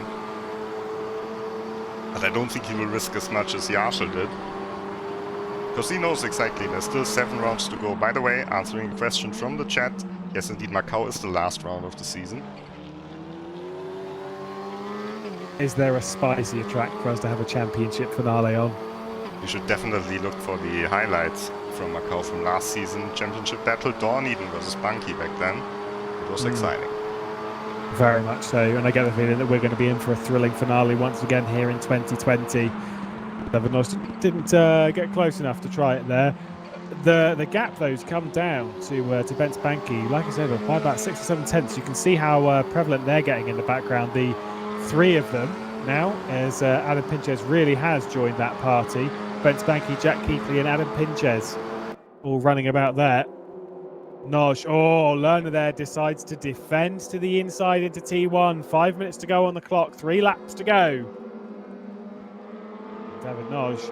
But I don't think he will risk as much as Yarshall did. Because he knows exactly there's still 7 rounds to go. By the way, answering a question from the chat, yes indeed, Macau is the last round of the season. Is there a spicier track for us to have a championship finale on? You should definitely look for the highlights from Macau from last season. Championship battle, Dawn Eden versus Banki back then. It was exciting. Very much so, and I get the feeling that we're going to be in for a thrilling finale once again here in 2020. David Nagy didn't get close enough to try it there. The gap though's come down to Bance Banki, like I said, by about 6 or 7 tenths. You can see how prevalent they're getting in the background. The 3 of them now, as Adam Pinches really has joined that party. Bance Banki, Jack Keithley and Adam Pinches all running about there. Nagy, Lerner there decides to defend to the inside into T1. 5 minutes to go on the clock, 3 laps to go. David Nagy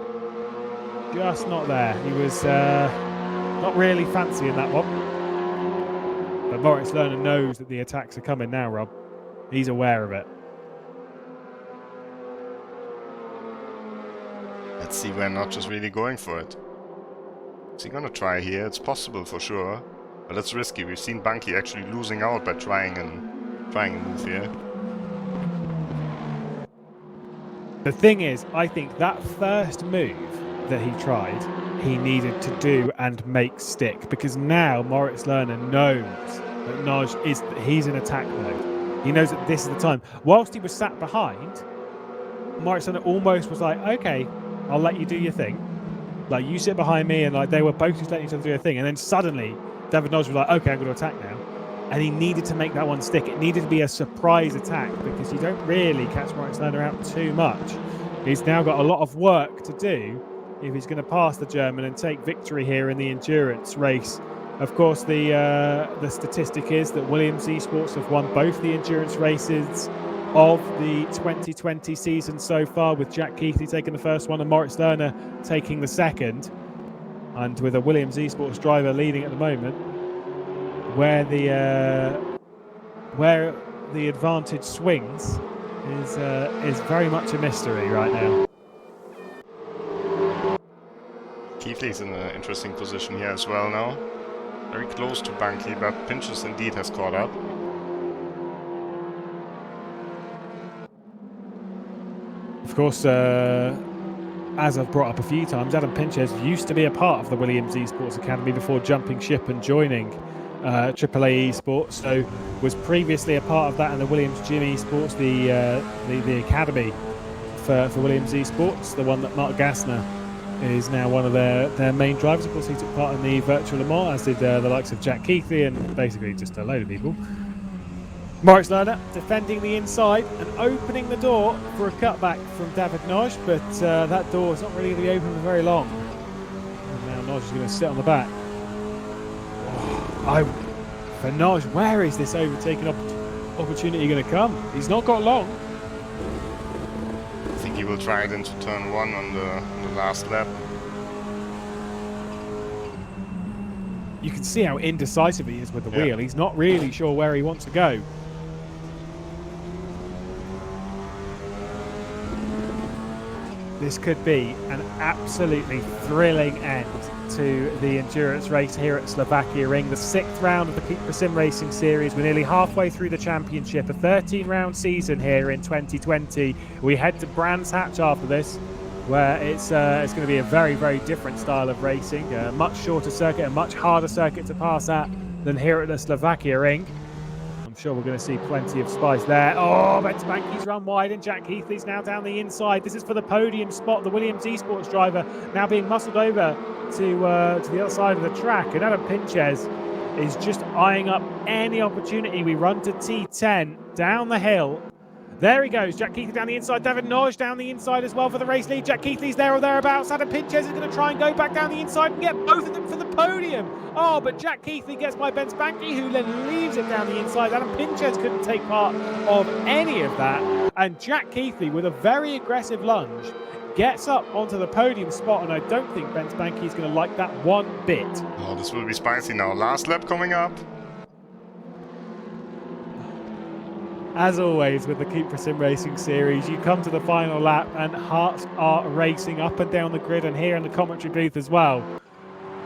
just not there. He was not really fancy in that one. But Moritz Lerner knows that the attacks are coming now, Rob. He's aware of it. Let's see where Notch is really going for it. Is he gonna try here? It's possible for sure, but it's risky. We've seen Banki actually losing out by trying a move here. The thing is, I think that first move that he tried, he needed to do and make stick, because now Moritz Lerner knows that he's in attack mode. He knows that this is the time. Whilst he was sat behind, Moritz Lerner almost was like, okay, I'll let you do your thing. Like, you sit behind me, and like they were both just letting each other do their thing. And then suddenly, David Nagy was like, okay, I'm going to attack now. And he needed to make that one stick. It needed to be a surprise attack, because you don't really catch Moritz Lerner out too much He's now got a lot of work to do if he's going to pass the German and take victory here in the endurance race. Of course, the statistic is that Williams Esports have won both the endurance races of the 2020 season so far, with Jack Keithley taking the first one and Moritz Lerner taking the second. And with a Williams Esports driver leading at the moment, where the advantage swings is very much a mystery right now. Keithley's in an interesting position here as well now. Very close to Bunky, but Pinches indeed has caught up. Of course, as I've brought up a few times, Adam Pinches used to be a part of the Williams Esports Academy before jumping ship and joining AAA Esports. So was previously a part of that in the Williams Gym Esports, the academy for Williams Esports, the one that Mark Gassner is now one of their main drivers. Of course, he took part in the virtual Le Mans, as did the likes of Jack Keithley and basically just a load of people. Moritz Lerner defending the inside and opening the door for a cutback from David Noj, but that door is not really going to be open for very long. And now Noj is going to sit on the back. For Noj, where is this overtaking opportunity going to come? He's not got long. I think he will try it into turn 1 on the last lap. You can see how indecisive he is with the wheel. He's not really sure where he wants to go. This could be an absolutely thrilling end to the endurance race here at Slovakia Ring, the 6th round of the CUPRA SimRacing Series. We're nearly halfway through the championship, a 13-round season here in 2020. We head to Brands Hatch after this, where it's going to be a very, very different style of racing, a much shorter circuit, a much harder circuit to pass at than here at the Slovakia Ring. I'm sure we're going to see plenty of spice there. Oh, Ben Spanky's run wide and Jack Keithley's now down the inside. This is for the podium spot. The Williams Esports driver now being muscled over to the other side of the track. And Adam Pinches is just eyeing up any opportunity. We run to T10 down the hill. There he goes, Jack Keithley down the inside, David Noj down the inside as well for the race lead. Jack Keithley's there or thereabouts. Adam Pinches is going to try and go back down the inside and get both of them for the podium. Oh, but Jack Keithley gets by Ben Spanky, who then leaves it down the inside. Adam Pinches couldn't take part of any of that. And Jack Keithley, with a very aggressive lunge, gets up onto the podium spot, and I don't think Ben Spanky is going to like that one bit. Oh, this will be spicy now. Last lap coming up. As always with the CUPRA SimRacing Series, you come to the final lap and hearts are racing up and down the grid and here in the commentary booth as well.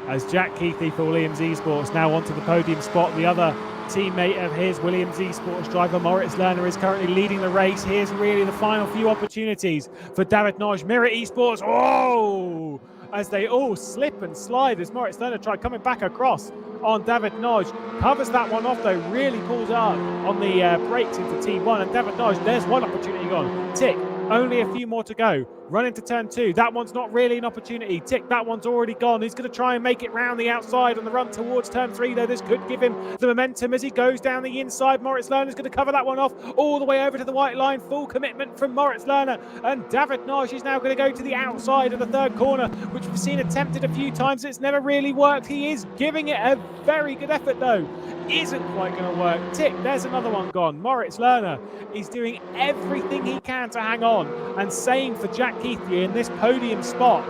As Jack Keithley for Williams Esports now onto the podium spot. The other teammate of his, Williams Esports driver Moritz Lerner, is currently leading the race. Here's really the final few opportunities for David Noj. Mirror Esports, oh! As they all slip and slide as Moritz Lerner tried coming back across on David Noj. Covers that one off though, really pulls up on the brakes into T1, and David Noj, there's one opportunity gone. Tick, only a few more to go. Run into turn 2, that one's not really an opportunity. Tick, that one's already gone. He's going to try and make it round the outside on the run towards turn 3 though. This could give him the momentum as he goes down the inside. Moritz Lerner's going to cover that one off all the way over to the white line. Full commitment from Moritz Lerner, and David Noj is now going to go to the outside of the third corner, which we've seen attempted a few times. It's never really worked. He is giving it a very good effort though. Isn't quite going to work. Tick, there's another one gone. Moritz Lerner is doing everything he can to hang on, and same for Jack Keithley in this podium spot.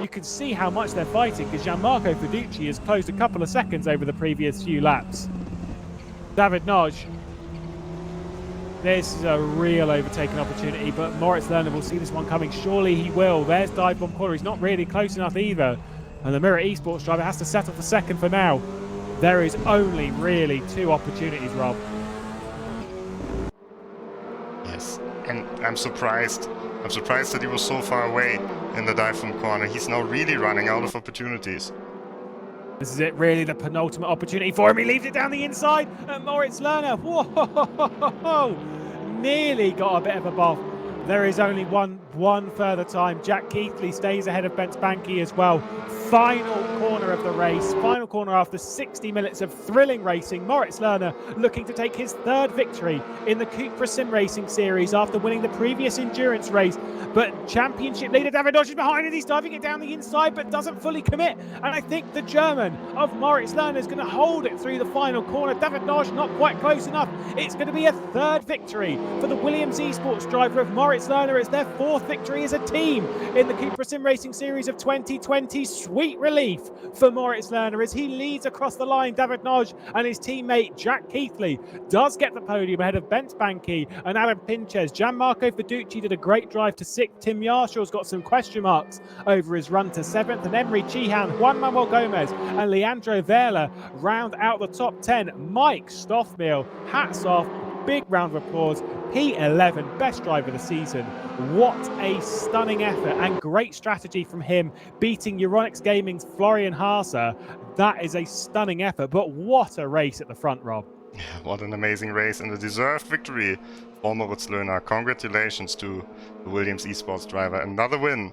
You can see how much they're fighting because Gianmarco Fiducci has closed a couple of seconds over the previous few laps. David Noj, this is a real overtaking opportunity, but Moritz Lerner will see this one coming. Surely he will. There's dive bomb corner. He's not really close enough either, and the Mirror Esports driver has to settle for second for now. There is only really 2 opportunities, Rob. Yes, and I'm surprised that he was so far away in the dive from corner. He's now really running out of opportunities. This is it, really the penultimate opportunity for him. He leaves it down the inside, and Moritz Lerner, whoa, nearly got a bit of a boff there is only one further time. Jack Keithley stays ahead of Bence Banky as well. Final corner of the race, final corner after 60 minutes of thrilling racing. Moritz Lerner looking to take his third victory in the CUPRA SimRacing Series after winning the previous endurance race. But championship leader David Noch is behind it. He's diving it down the inside but doesn't fully commit. And I think the German of Moritz Lerner is going to hold it through the final corner. David Noch not quite close enough. It's going to be a third victory for the Williams Esports driver of Moritz Lerner. It's their fourth victory as a team in the CUPRA SimRacing Series of 2020. Sweet relief for Moritz Lerner as he leads across the line. David Noch and his teammate Jack Keithley does get the podium ahead of Bence Banky and Alan Pinches. Gianmarco Fiducci did a great drive to 6th. Tim Yarshaw's got some question marks over his run to 7th. And Emery Chihan, Juan Manuel Gomez and Leandro Verla round out the top 10. Mike Stoffmeal, hats off. Big round of applause. P11, best driver of the season. What a stunning effort and great strategy from him, beating Euronics Gaming's Florian Haase. That is a stunning effort, but what a race at the front, Rob. What an amazing race and a deserved victory for Moritz Lerner. Congratulations to the Williams Esports driver. Another win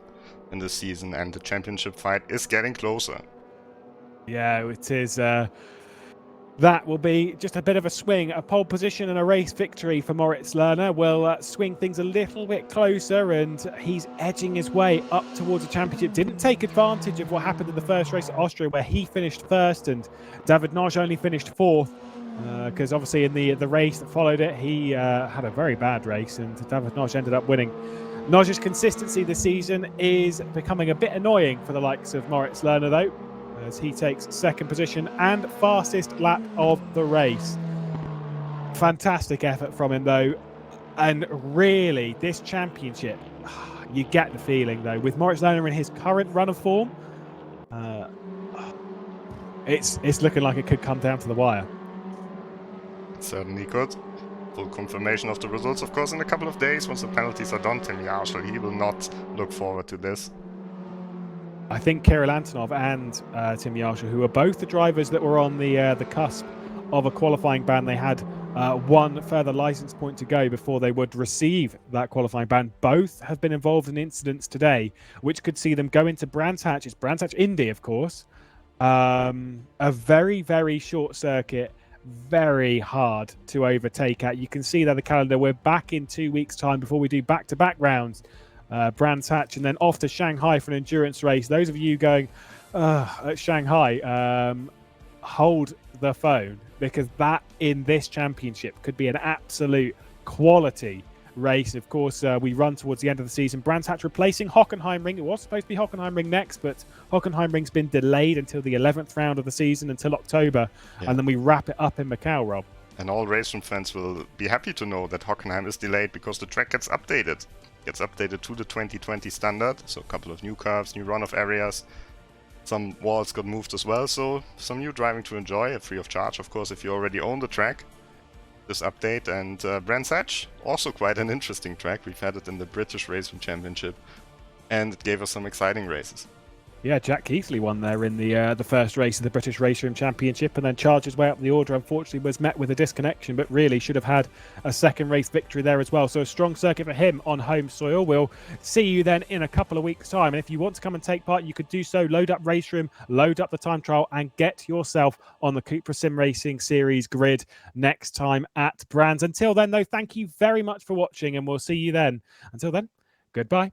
in this season and the championship fight is getting closer. Yeah, it is. That will be just a bit of a swing. A pole position and a race victory for Moritz Lerner will swing things a little bit closer, and he's edging his way up towards the championship. Didn't take advantage of what happened in the first race at Austria, where he finished first and David Noch only finished fourth. Because obviously in the race that followed it, he had a very bad race, and David Noch ended up winning. Noch's consistency this season is becoming a bit annoying for the likes of Moritz Lerner, though, as he takes second position and fastest lap of the race. Fantastic effort from him, though. And really, this championship, you get the feeling, though, with Moritz Lerner in his current run of form, it's looking like it could come down to the wire. It certainly could. Full confirmation of the results, of course, in a couple of days once the penalties are done. Tim Yarshall, he will not look forward to this. I think Kirill Antonov and Tim Yarshall, who are both the drivers that were on the cusp of a qualifying ban, they had one further license point to go before they would receive that qualifying ban. Both have been involved in incidents today, which could see them go into Brands Hatch. It's Brands Hatch Indy, of course. A very, very short circuit. Very hard to overtake at. You can see that the calendar, we're back in 2 weeks' time before we do back-to-back rounds. Brands Hatch and then off to Shanghai for an endurance race. Those of you going at Shanghai, hold the phone, because that in this championship could be an absolute quality race. Of course, we run towards the end of the season. Brands Hatch replacing Hockenheim Ring. It was supposed to be Hockenheim Ring next, but Hockenheim Ring's been delayed until the 11th round of the season, until October, and then we wrap it up in Macau, Rob. And all raceroom fans will be happy to know that Hockenheim is delayed because the track gets updated. Gets updated to the 2020 standard, so a couple of new curves, new runoff areas. Some walls got moved as well, so some new driving to enjoy, free of charge, of course, if you already own the track. This update, and Brands Hatch, also quite an interesting track. We've had it in the British Racing Championship, and it gave us some exciting races. Yeah, Jack Keithley won there in the first race of the British Racing Championship, and then charged his way up the order. Unfortunately, was met with a disconnection, but really should have had a second race victory there as well. So a strong circuit for him on home soil. We'll see you then in a couple of weeks' time. And if you want to come and take part, you could do so. Load up Race Room, load up the time trial, and get yourself on the CUPRA SimRacing Series grid next time at Brands. Until then, though, thank you very much for watching, and we'll see you then. Until then, goodbye.